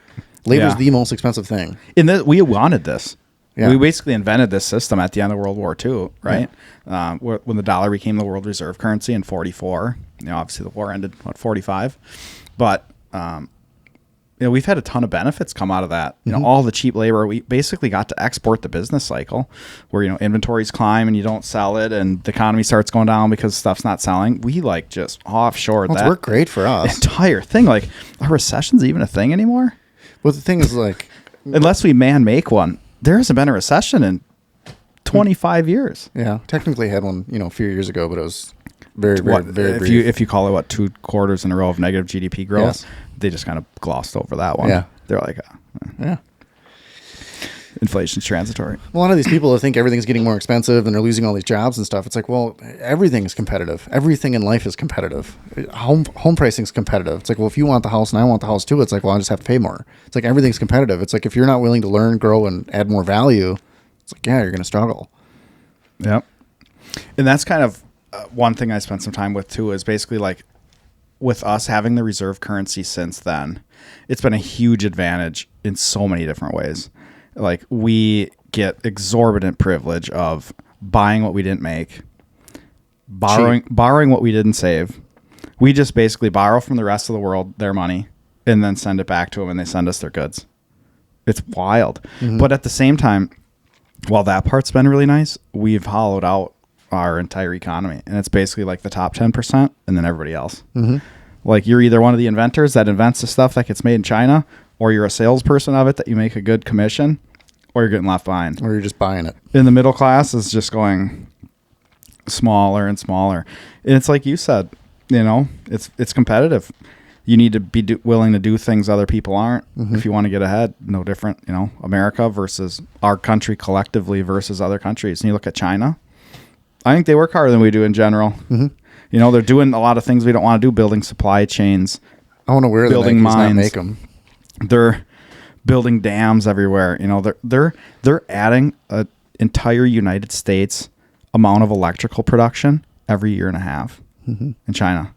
Labor is the most expensive thing. And we wanted this. Yeah. We basically invented this system at the end of World War II, right? Yeah. When the dollar became the world reserve currency in 1944. You know, obviously the war ended, 1945. But, you know, we've had a ton of benefits come out of that. You know, all the cheap labor, we basically got to export the business cycle where, you know, inventories climb and you don't sell it and the economy starts going down because stuff's not selling. We like just offshored that. It's worked great for us. Entire thing. Like, are recessions even a thing anymore? Well, the thing is like, unless we make one, there hasn't been a recession in 25 years. Yeah. Technically had one, you know, a few years ago, but it was very brief. If you call it 2 quarters in a row of negative GDP growth, Yes. they just kind of glossed over that one. Yeah. They're like, Yeah. inflation's transitory. A lot of these people think everything's getting more expensive and they're losing all these jobs and stuff. It's like, well, everything's competitive. Everything in life is competitive. Home pricing's competitive. It's like, well, if you want the house and I want the house too, it's like, well, I just have to pay more. It's like everything's competitive. It's like if you're not willing to learn, grow, and add more value, it's like, yeah, you're going to struggle. Yep. And that's kind of one thing I spent some time with too, is basically like with us having the reserve currency since then, it's been a huge advantage in so many different ways. Like we get exorbitant privilege of buying what we didn't make, borrowing what we didn't save. We just basically borrow from the rest of the world their money and then send it back to them and they send us their goods. It's wild. But at the same time, while that part's been really nice, we've hollowed out our entire economy. And it's basically like the top 10% and then everybody else. Like you're either one of the inventors that invents the stuff that gets made in China, or you're a salesperson of it that you make a good commission, or you're getting left behind. Or you're just buying it. And the middle class is just going smaller and smaller. And it's like you said, you know, it's competitive. You need to be willing to do things other people aren't if you want to get ahead. No different, you know, America versus our country collectively versus other countries. And you look at China, I think they work harder than we do in general. You You know, they're doing a lot of things we don't want to do, building supply chains. I want to wear building the Nikes, mines. not make them. They're building dams everywhere. You know, they're adding an entire United States amount of electrical production every year and a half in China.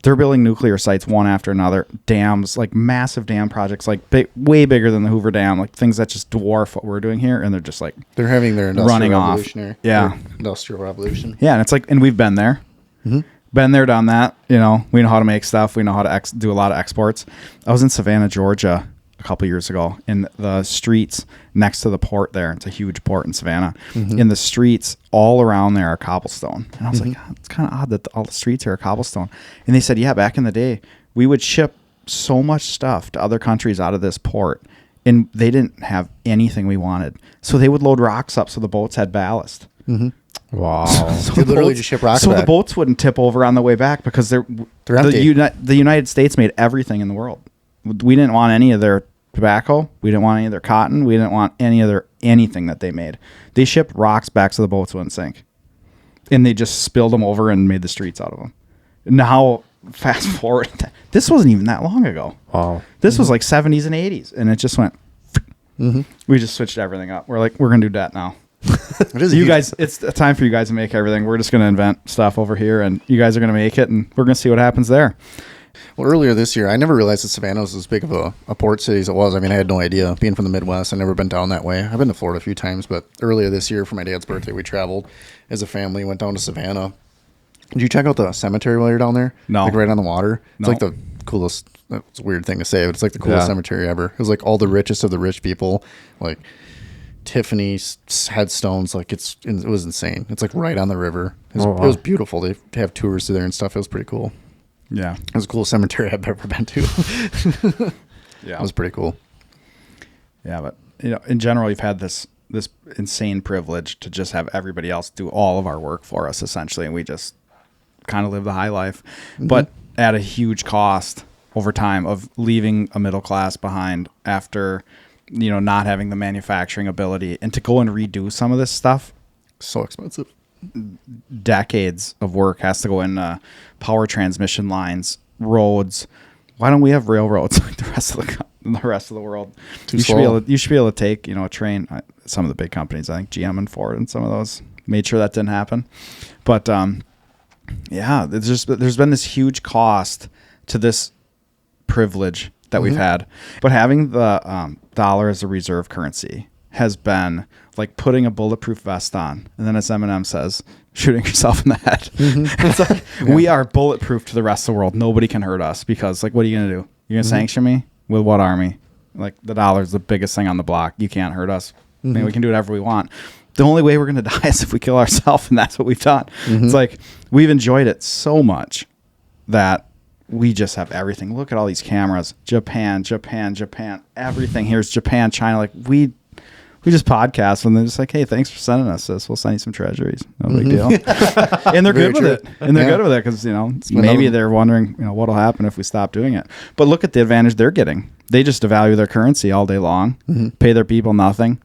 They're building nuclear sites one after another, dams, like massive dam projects, like way bigger than the Hoover Dam, like things that just dwarf what we're doing here. And they're just like they're having their industrial running off. Yeah, industrial revolution. Yeah, and it's like, and we've been there, been there, done that. You know, we know how to make stuff. We know how to do a lot of exports. I was in Savannah, Georgia, a couple years ago, in the streets next to the port there. It's a huge port in Savannah. In the streets all around there are cobblestone. And I was like, God, it's kind of odd that all the streets here are cobblestone. And they said, yeah, back in the day, we would ship so much stuff to other countries out of this port, and they didn't have anything we wanted. So they would load rocks up so the boats had ballast. Wow. So They literally just ship rocks So back. the boats wouldn't tip over on the way back because they're empty. the United States made everything in the world. We didn't want any of their tobacco. We didn't want any of their cotton. We didn't want any of their anything that they made. They shipped rocks back so the boats wouldn't sink. And they just spilled them over and made the streets out of them. Now, fast forward. This wasn't even that long ago. Wow. This was like 70s and 80s. And it just went. We just switched everything up. We're like, we're going to do debt now. It is a You huge- guys, it's a time for you guys to make everything. We're just going to invent stuff over here, and you guys are going to make it, and we're going to see what happens there. Well, earlier this year, I never realized that Savannah was as big of a port city as it was. I mean, I had no idea. Being from the Midwest, I've never been down that way. I've been to Florida a few times, but earlier this year for my dad's birthday, we traveled as a family, went down to Savannah. Did you check out the cemetery while you're down there? No. Like right on the water? It's No. like the coolest, it's a weird thing to say, but it's like the coolest Yeah. cemetery ever. It was like all the richest of the rich people, like Tiffany's headstones. Like it was insane. It's like right on the river. It was, Oh, wow. it was beautiful. They have tours through there and stuff. It was pretty cool. Yeah. It was the coolest cemetery I've ever been to. Yeah. It was pretty cool. Yeah, but you know, in general, you've had this insane privilege to just have everybody else do all of our work for us, essentially, and we just kind of live the high life, but at a huge cost over time of leaving a middle class behind after, you know, not having the manufacturing ability, and to go and redo some of this stuff. So expensive. Decades of work has to go in power transmission lines, roads. Why don't we have railroads like the rest of the world? Too You slow. should be able to take, you know, a train. Some of the big companies, I think GM and Ford and some of those made sure that didn't happen. But yeah, there's been this huge cost to this privilege that we've had. But having the dollar as a reserve currency has been like putting a bulletproof vest on, and then as Eminem says, shooting yourself in the head. It's like, we are bulletproof to the rest of the world. Nobody can hurt us because, like, what are you going to do? You're going to sanction me? With what army? Like, the dollar's the biggest thing on the block. You can't hurt us. I mean, we can do whatever we want. The only way we're going to die is if we kill ourselves, and that's what we've done. It's like we've enjoyed it so much that we just have everything. Look at all these cameras. Japan. Everything here is Japan, China. Like, we just podcast and they're just like, hey, thanks for sending us this. We'll send you some treasuries. No big deal. And they're Very good with true. it. And they're Yeah. good with it because, you know, another- maybe they're wondering, you know, what'll happen if we stop doing it. But look at the advantage they're getting. They just devalue their currency all day long, pay their people nothing,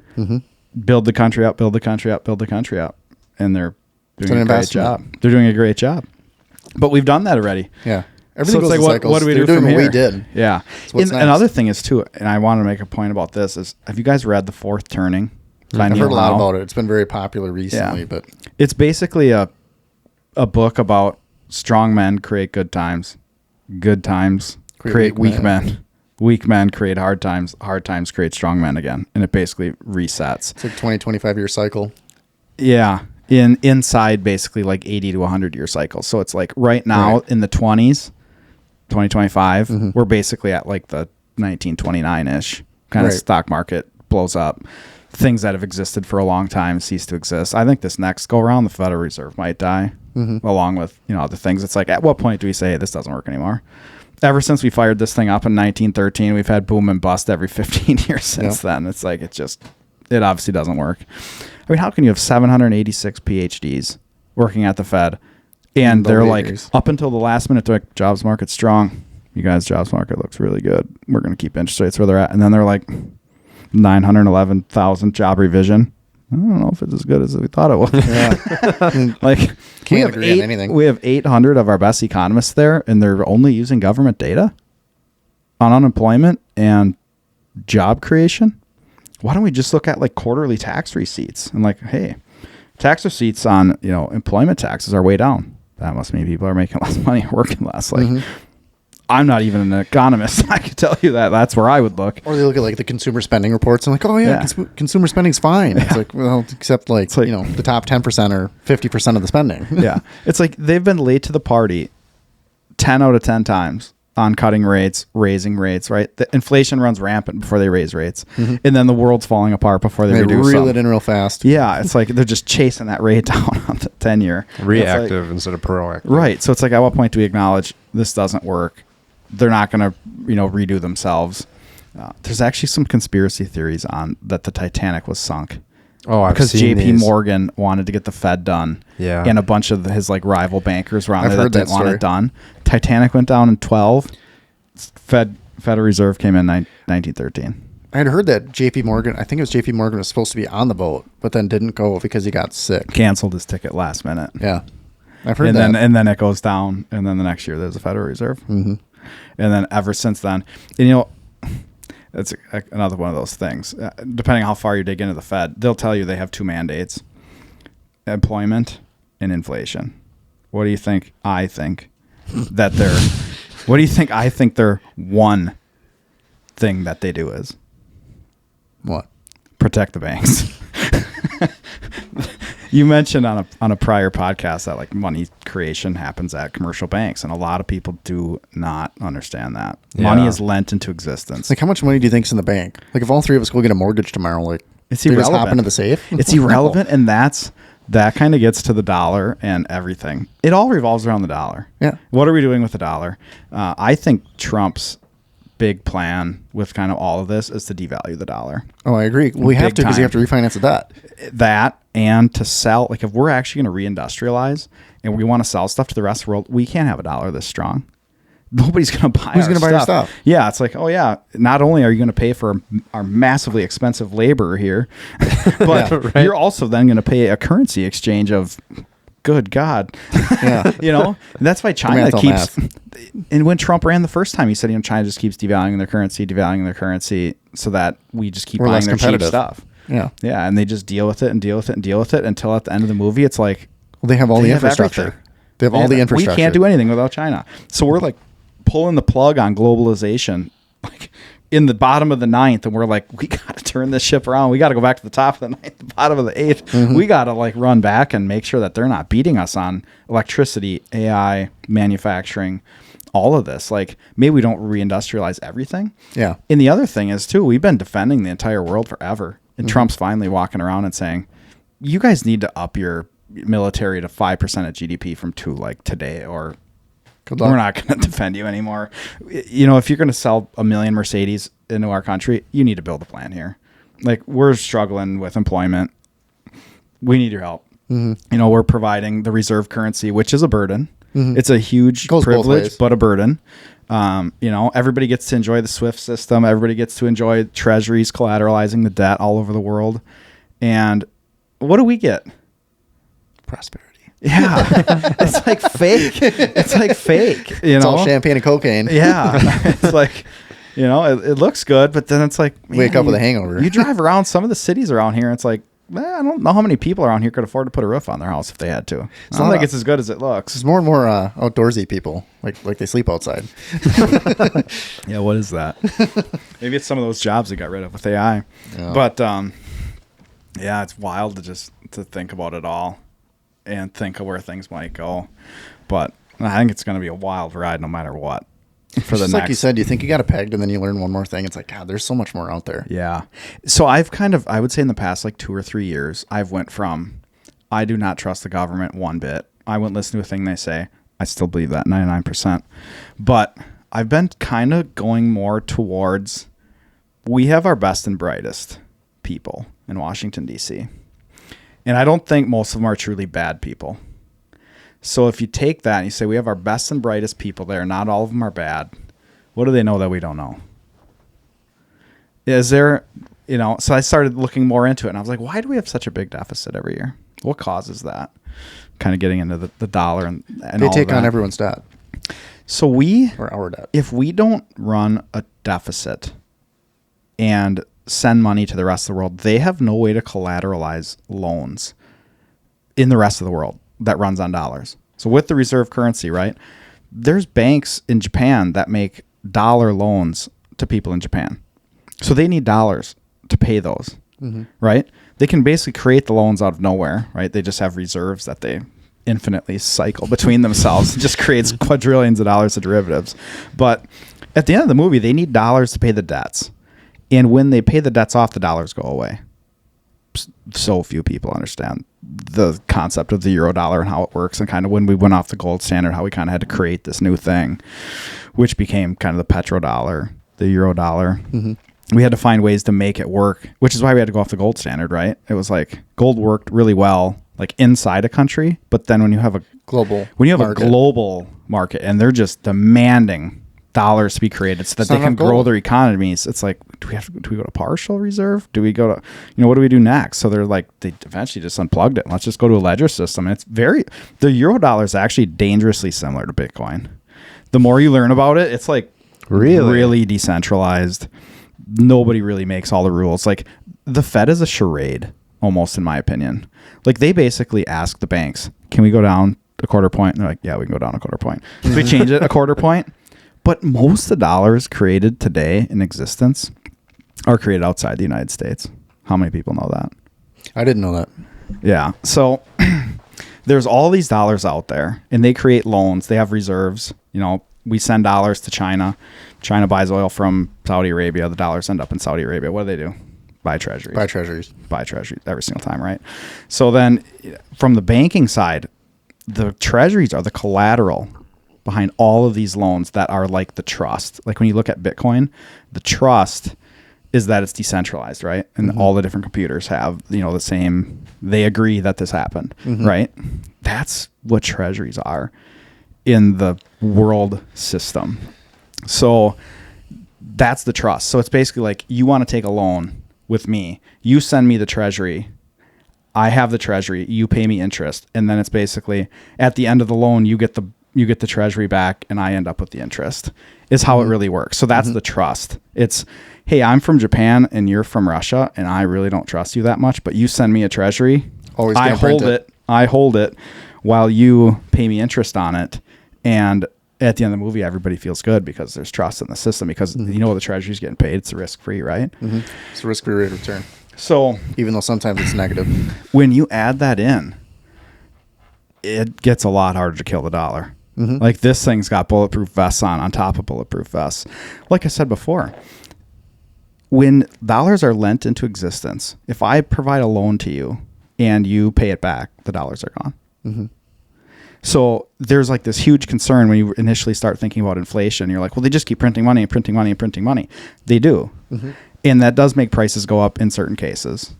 build the country up, and they're doing an a great investment. job. They're doing a great job. But we've done that already. Yeah. So Everything it's goes like, in what cycles. do we They're do doing from what here? we did. Yeah. what's And next? another thing is, too, and I want to make a point about this, is have you guys read The Fourth Turning? by I've Neil heard a lot Howe? about it. It's been very popular recently, Yeah. but It's basically a book about strong men create good times. Good times create weak men. Weak men create hard times. Hard times create strong men again. And it basically resets. it's like 20, 25-year cycle. Yeah. Inside basically like 80 to 100-year cycles. So it's like right now Right. in the 20s, 2025, we're basically at like the 1929-ish kind of Right. stock market blows up. Things that have existed for a long time cease to exist. I think this next go around, the Federal Reserve might die, along with, you know, other things. It's like, at what point do we say, hey, this doesn't work anymore? Ever since we fired this thing up in 1913, we've had boom and bust every 15 years since then. It's like, it obviously doesn't work. I mean, how can you have 786 PhDs working at the Fed, and they're like, agrees. up until the last minute, they're like, jobs market's strong. You guys, jobs market looks really good. We're going to keep interest rates where they're at. And then they're like, 911,000 job revision. I don't know if it's as good as we thought it was. Yeah. Like, Can't agree on anything. We have 800 of our best economists there, and they're only using government data on unemployment and job creation. Why don't we just look at like quarterly tax receipts and like, hey, tax receipts on, employment taxes are way down. That must mean people are making less money, working less. Like, I'm not even an economist. I can tell you that. That's where I would look. Or they look at like the consumer spending reports and like, oh yeah, consumer spending's fine. It's like, well, except like, the top 10% or 50% of the spending. Yeah. It's like they've been late to the party 10 out of 10 times on cutting rates, raising rates, right? The inflation runs rampant before they raise rates. And then the world's falling apart before they reduce reel them. it in real fast. Yeah. It's like they're just chasing that rate down on the 10-year. Reactive instead of proactive. Right. So it's like, at what point do we acknowledge this doesn't work? They're not going to, redo themselves. There's actually some conspiracy theories on that the Titanic was sunk. Oh, I've because seen JP these. Morgan wanted to get the Fed done. Yeah. And a bunch of his like rival bankers were on I've there that heard that didn't want story. it done. Titanic went down in 12. Federal Reserve came in 1913. I had heard that JP Morgan, I think it was JP Morgan, was supposed to be on the boat, but then didn't go because he got sick. Canceled his ticket last minute. Yeah. I've heard And that. then it goes down, and then the next year there's a Federal Reserve. And then ever since then, and that's another one of those things. Depending on how far you dig into the Fed, they'll tell you they have two mandates: employment and inflation. What do you think? I think that they're. What do you think? I think their one thing that they do is What? protect the banks. You mentioned on a prior podcast that like money creation happens at commercial banks, and a lot of people do not understand that money is lent into existence. Like, how much money do you think's in the bank? Like, if all three of us go get a mortgage tomorrow, like, It's they just hop irrelevant. into the safe? It's irrelevant, and that kind of gets to the dollar and everything. It all revolves around the dollar. Yeah. What are we doing with the dollar? I think Trump's big plan with kind of all of this is to devalue the dollar. Oh, I agree. We have Big to because you have to time. refinance the debt. That and to sell, like if we're actually going to reindustrialize and we want to sell stuff to the rest of the world, we can't have a dollar this strong. Nobody's going to buy Who's going to buy our stuff? Yeah, it's like, oh yeah, not only are you going to pay for our massively expensive labor here, but you're also then going to pay a currency exchange of, good God. Yeah. And that's why China math don't keeps, and when Trump ran the first time, he said, China just keeps devaluing their currency so that we just keep We're buying less their cheap competitive. stuff. Yeah. Yeah, and they just deal with it until at the end of the movie, it's like, Well, they have all They the have infrastructure. everything. They have all the infrastructure. We can't do anything without China. So we're like pulling the plug on globalization, like in the bottom of the ninth, and we're like, we got to turn this ship around. We got to go back to the top of the ninth, the bottom of the eighth. We got to like run back and make sure that they're not beating us on electricity, AI, manufacturing, all of this. Like maybe we don't reindustrialize everything. Yeah. And the other thing is too, we've been defending the entire world forever. And Trump's finally walking around and saying, you guys need to up your military to 5% of GDP from 2 like today, or Good luck. we're not going to defend you anymore. If you're going to sell 1 million Mercedes into our country, you need to build a plan here. Like we're struggling with employment. We need your help. We're providing the reserve currency, which is a burden. It's a huge Goes both privilege, ways. but a burden. Everybody gets to enjoy the SWIFT system. Everybody gets to enjoy treasuries collateralizing the debt all over the world. And what do we get? Prosperity. Yeah. It's like fake. It's like fake. It's all champagne and cocaine. Yeah. It's like, it looks good, but then it's like, Wake up with a hangover. You drive around some of the cities around here, and it's like, I don't know how many people around here could afford to put a roof on their house if they had to. It's not like it's as good as it looks. There's more and more outdoorsy people. Like they sleep outside. Yeah, what is that? Maybe it's some of those jobs they got rid of with AI. Yeah. But it's wild to think about it all and think of where things might go. But I think it's going to be a wild ride no matter what. For the Just next, like you said, you think you got it pegged, and then you learn one more thing. It's like, God, there's so much more out there. yeah. So I would say in the past like 2 or 3 years, I've went from, I do not trust the government one bit. I wouldn't listen to a thing they say. I still believe that 99%. But I've been kind of going more towards, we have our best and brightest people in Washington, D.C. And I don't think most of them are truly bad people. So if you take that and you say we have our best and brightest people there, not all of them are bad, what do they know that we don't know? Is there So I started looking more into it, and I was like, why do we have such a big deficit every year? What causes that? Kind of getting into the dollar and They all take of on that. everyone's debt So or our debt. if we don't run a deficit and send money to the rest of the world, they have no way to collateralize loans in the rest of the world that runs on dollars. So with the reserve currency, right, there's banks in Japan that make dollar loans to people in Japan. So they need dollars to pay those, right? They can basically create the loans out of nowhere, right? They just have reserves that they infinitely cycle between themselves. It just creates quadrillions of dollars of derivatives. But at the end of the movie, they need dollars to pay the debts. And when they pay the debts off, the dollars go away. So few people understand the concept of the euro dollar and how it works, and kind of when we went off the gold standard, how we kind of had to create this new thing, which became kind of the petrodollar, the euro dollar. We had to find ways to make it work, which is why we had to go off the gold standard, right? It was like gold worked really well, like inside a country, but then when you have a Global a global market and they're just demanding dollars to be created so that they can grow their economies, it's like, do we go to partial reserve? Do we go to, what do we do next? So they're like, they eventually just unplugged it. Let's just go to a ledger system. And the euro dollar is actually dangerously similar to Bitcoin. The more you learn about it, it's like really decentralized. Nobody really makes all the rules. Like the Fed is a charade, almost, in my opinion. Like they basically ask the banks, can we go down a quarter point? And they're like, yeah, we can go down a quarter point. So we change it a quarter point. But most of the dollars created today in existence are created outside the United States. How many people know that? I didn't know that. Yeah. So there's all these dollars out there, and they create loans. They have reserves. We send dollars to China. China buys oil from Saudi Arabia. The dollars end up in Saudi Arabia. What do? Buy treasuries. Buy treasuries every single time, right? So then from the banking side, the treasuries are the collateral behind all of these loans that are like the trust. Like when you look at Bitcoin, the trust is that it's decentralized, right? And all the different computers have, the same, they agree that this happened, right? That's what treasuries are in the world system. So that's the trust. So it's basically like, you want to take a loan with me, you send me the treasury, I have the treasury, you pay me interest, and then it's basically at the end of the loan, you get the treasury back and I end up with the interest, is how it really works. So that's the trust. It's, hey, I'm from Japan and you're from Russia and I really don't trust you that much, but you send me a treasury. I hold it while you pay me interest on it. And at the end of the movie, everybody feels good because there's trust in the system, because the treasury's getting paid. It's risk-free, right? It's a risk-free rate of return. So even though sometimes it's negative, when you add that in, it gets a lot harder to kill the dollar. Like this thing's got bulletproof vests on top of bulletproof vests. Like I said before, when dollars are lent into existence, if I provide a loan to you and you pay it back, the dollars are gone. So there's like this huge concern when you initially start thinking about inflation. You're like, well, they just keep printing money and printing money and printing money. They do. And that does make prices go up in certain cases.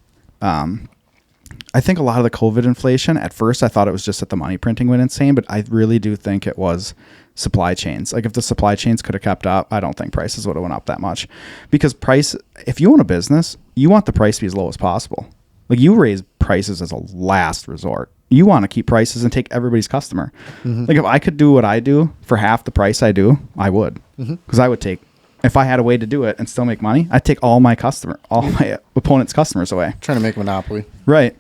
I think a lot of the COVID inflation, at first I thought it was just that the money printing went insane, but I really do think it was supply chains. Like if the supply chains could have kept up, I don't think prices would have went up that much. Because if you own a business, you want the price to be as low as possible. Like you raise prices as a last resort. You want to keep prices and take everybody's customer. Like if I could do what I do for half the price I do, I would. Because I would if I had a way to do it and still make money, I'd take all my opponent's customers away. Trying to make a monopoly. Right.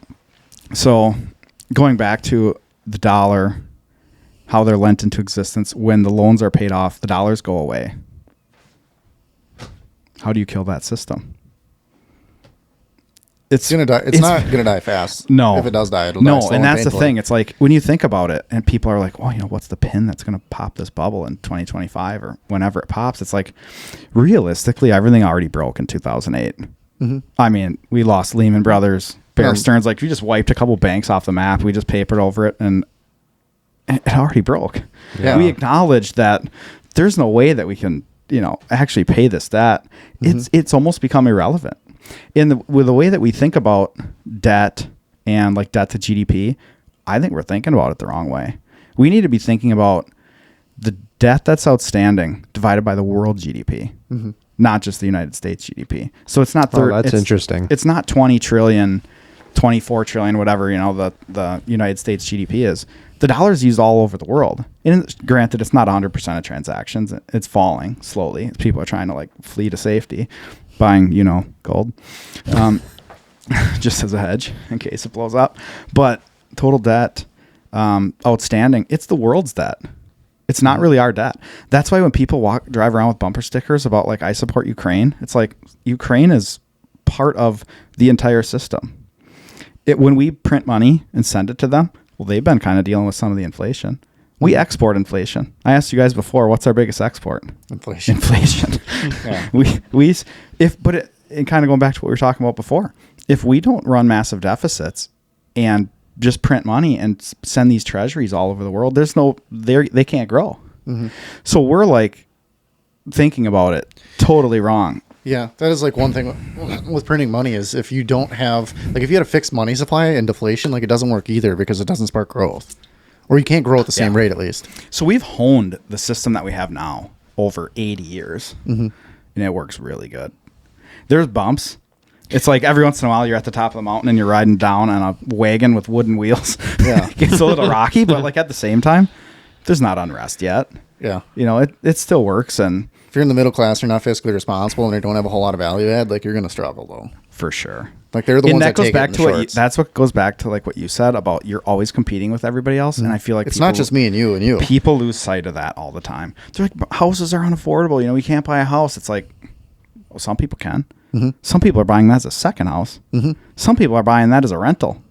So going back to the dollar, how they're lent into existence, when the loans are paid off, the dollars go away. How do you kill that system? It's gonna die. It's not gonna die fast. No. If it does die, it'll die slow and that's the painfully. thing. It's like when you think about it, and people are like, "Well, what's the pin that's gonna pop this bubble in 2025 or whenever it pops?" It's like, realistically, everything already broke in 2008. I mean, we lost Lehman Brothers, Bear Stearns. Like we just wiped a couple banks off the map. We just papered over it, and it already broke. Yeah. We acknowledged that there's no way that we can, actually pay this debt. It's almost become irrelevant. With the way that we think about debt and like debt to GDP, I think we're thinking about it the wrong way. We need to be thinking about the debt that's outstanding divided by the world GDP, not just the United States GDP. So it's not that's interesting. It's not 20 trillion, 24 trillion, whatever, the United States GDP is. The dollar is used all over the world. And granted, it's not 100% of transactions. It's falling slowly. People are trying to flee to safety, buying, gold, just as a hedge in case it blows up. But total debt, outstanding, it's the world's debt. It's not really our debt. That's why when people drive around with bumper stickers about I support Ukraine, it's like Ukraine is part of the entire system. When we print money and send it to them, well, they've been kind of dealing with some of the inflation. We export inflation. I asked you guys before, what's our biggest export? Inflation. Yeah. It kind of going back to what we were talking about before. If we don't run massive deficits and just print money and send these treasuries all over the world, they can't grow. Mm-hmm. So we're thinking about it totally wrong. Yeah, that is one thing with printing money is if you don't have, if you had a fixed money supply and deflation, it doesn't work either because it doesn't spark growth. Or you can't grow at the same rate at least. So we've honed the system that we have now over 80 years, and it works really good. There's bumps. It's every once in a while you're at the top of the mountain and you're riding down on a wagon with wooden wheels. Yeah. It gets a little rocky, but at the same time, there's not unrest yet. Yeah. It still works. And if you're in the middle class, you're not fiscally responsible and you don't have a whole lot of value add, you're going to struggle though. For sure. They're the ones that take it in the shorts. That's what goes back to what you said about you're always competing with everybody else. And I feel it's not just me and you. People lose sight of that all the time. They're houses are unaffordable. We can't buy a house. It's well, some people can. Mm-hmm. Some people are buying that as a second house. Mm-hmm. Some people are buying that as a rental.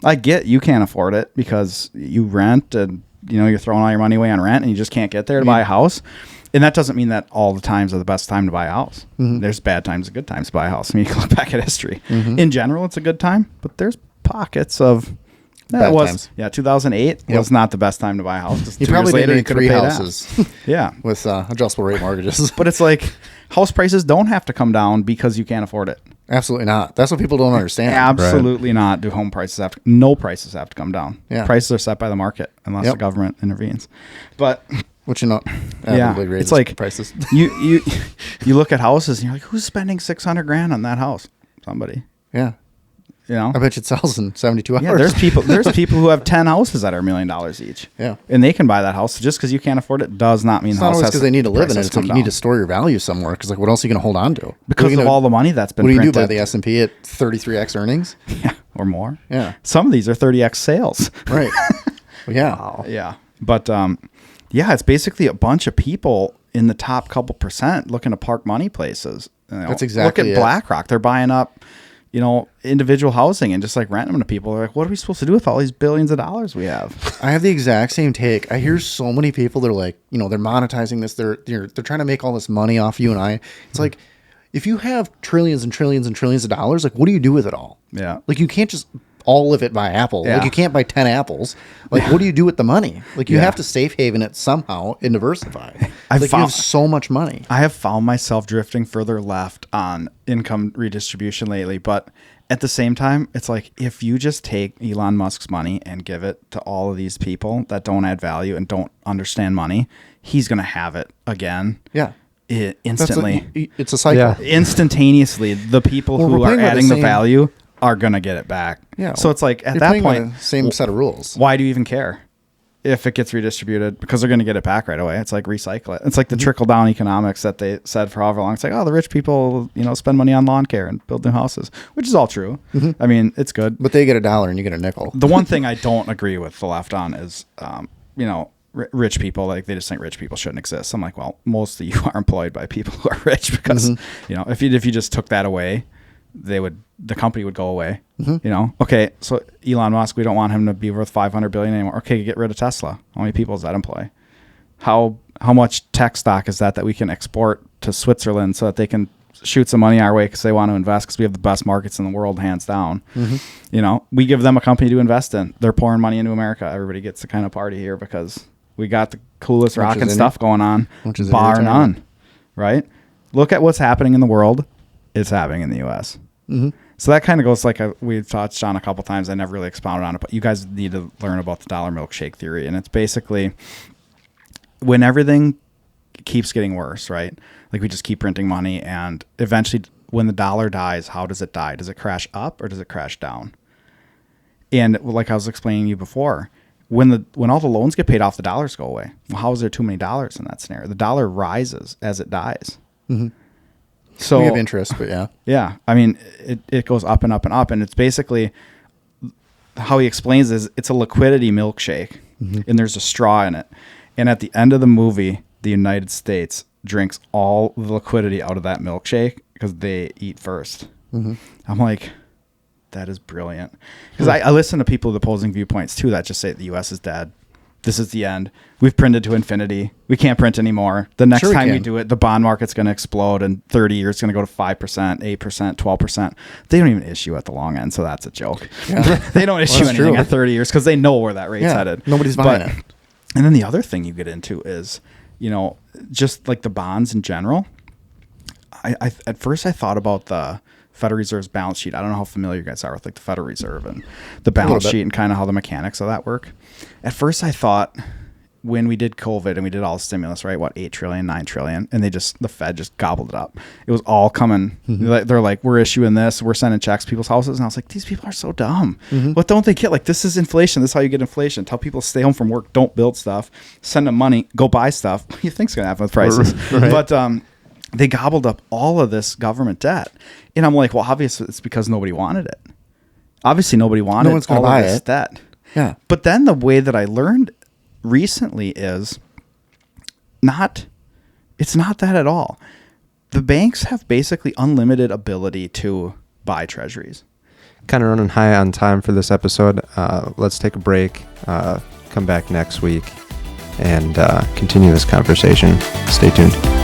I get you can't afford it because you rent and you're throwing all your money away on rent and you just can't get there to buy a house. And that doesn't mean that all the times are the best time to buy a house. Mm-hmm. There's bad times and good times to buy a house. You can look back at history. Mm-hmm. In general, it's a good time, but there's pockets of bad times. Yeah, 2008 was not the best time to buy a house. You probably didn't need 3 houses. Yeah, with adjustable rate mortgages. But it's house prices don't have to come down because you can't afford it. Absolutely not. That's what people don't understand. Absolutely not. Do home prices no prices have to come down. Yeah. Prices are set by the market unless the government intervenes. But which it's prices. you look at houses and you're who's spending $600,000 on that house? Somebody. Yeah. I bet you it sells in 72 hours. Yeah, there's people who have 10 houses that are $1 million each. Yeah. And they can buy that house. So just because you can't afford it does not mean it's the house not always because they need to live in it. It's you need to down. store your value somewhere because what else are you going to hold on to? Because of all the money that's been printed. What do you do, buy the S&P at 33x earnings? Yeah, or more. Yeah. Some of these are 30x sales. Right. Well, yeah. Wow. Yeah. But it's basically a bunch of people in the top couple percent looking to park money places. That's exactly Look at BlackRock. They're buying up individual housing and just renting them to people. They're what are we supposed to do with all these billions of dollars we have? I have the exact same take. I hear so many people that are they're monetizing this. They're trying to make all this money off you and I. It's if you have trillions and trillions and trillions of dollars, what do you do with it all? Yeah. You can't just all of it buy Apple. Yeah. You can't buy 10 apples. What do you do with the money? You have to safe haven it somehow and diversify. You have so much money. I have found myself drifting further left on income redistribution lately, but at the same time, it's if you just take Elon Musk's money and give it to all of these people that don't add value and don't understand money, he's going to have it again. Yeah. Instantly. It's a cycle. Yeah. Instantaneously, the people who are adding the value are going to get it back. Yeah. So it's at that point, same set of rules. Why do you even care if it gets redistributed? Because they're going to get it back right away. It's recycle it. It's the trickle down economics that they said for however long. It's the rich people, spend money on lawn care and build new houses, which is all true. Mm-hmm. I mean, it's good. But they get $1 and you get a nickel. The one thing I don't agree with the left on is, rich people, they just think rich people shouldn't exist. I'm well, most of you are employed by people who are rich because, if you just took that away, the company would go away. Mm-hmm. Okay, so Elon Musk, we don't want him to be worth $500 billion anymore. Okay, get rid of Tesla. How many people does that employ? How much tech stock is that we can export to Switzerland so that they can shoot some money our way because they want to invest because we have the best markets in the world, hands down. Mm-hmm. We give them a company to invest in. They're pouring money into America. Everybody gets to kind of party here because we got the coolest rockin' stuff going on, bar none. Right? Look at what's happening in the world. It's happening in the U.S. Mm-hmm. So that kind of goes we've touched on a couple times. I never really expounded on it, but you guys need to learn about the dollar milkshake theory. And it's basically when everything keeps getting worse, right? Like we just keep printing money, and eventually when the dollar dies, how does it die? Does it crash up or does it crash down? And like I was explaining to you before, when all the loans get paid off, the dollars go away. Well, how is there too many dollars in that scenario? The dollar rises as it dies. Mm-hmm. So we have interest, but yeah. Yeah. I mean, it goes up and up and up. And it's basically how he explains is it's a liquidity milkshake, and there's a straw in it. And at the end of the movie, the United States drinks all the liquidity out of that milkshake because they eat first. I'm like, that is brilliant. Because I listen to people with opposing viewpoints too that just say the U.S. is dead. This is the end. We've printed to infinity. We can't print anymore. The next time we do it, the bond market's going to explode. In 30 years, it's going to go to 5%, 8%, 12%. They don't even issue at the long end, so that's a joke. Yeah. They don't issue anything at 30 years because they know where that rate's headed. Nobody's buying it. And then the other thing you get into is, just like the bonds in general. I at first I thought about the Federal Reserve's balance sheet. I don't know how familiar you guys are with like the Federal Reserve and the balance sheet and kind of how the mechanics of that work. At first I thought when we did COVID and we did all the stimulus, right? What, 8 trillion, 9 trillion. And the Fed just gobbled it up. It was all coming. They're like, we're issuing this, we're sending checks to people's houses. And I was like, these people are so dumb. What don't they get? Like, this is inflation. This is how you get inflation. Tell people to stay home from work, don't build stuff, send them money, go buy stuff. What do you think's going to happen with prices? Right. But, they gobbled up all of this government debt. And I'm like, well, obviously it's because nobody wanted it. Obviously nobody wanted all of this debt. Yeah. But then the way that I learned recently is it's not that at all. The banks have basically unlimited ability to buy treasuries. Kind of running high on time for this episode. Let's take a break, come back next week, and continue this conversation. Stay tuned.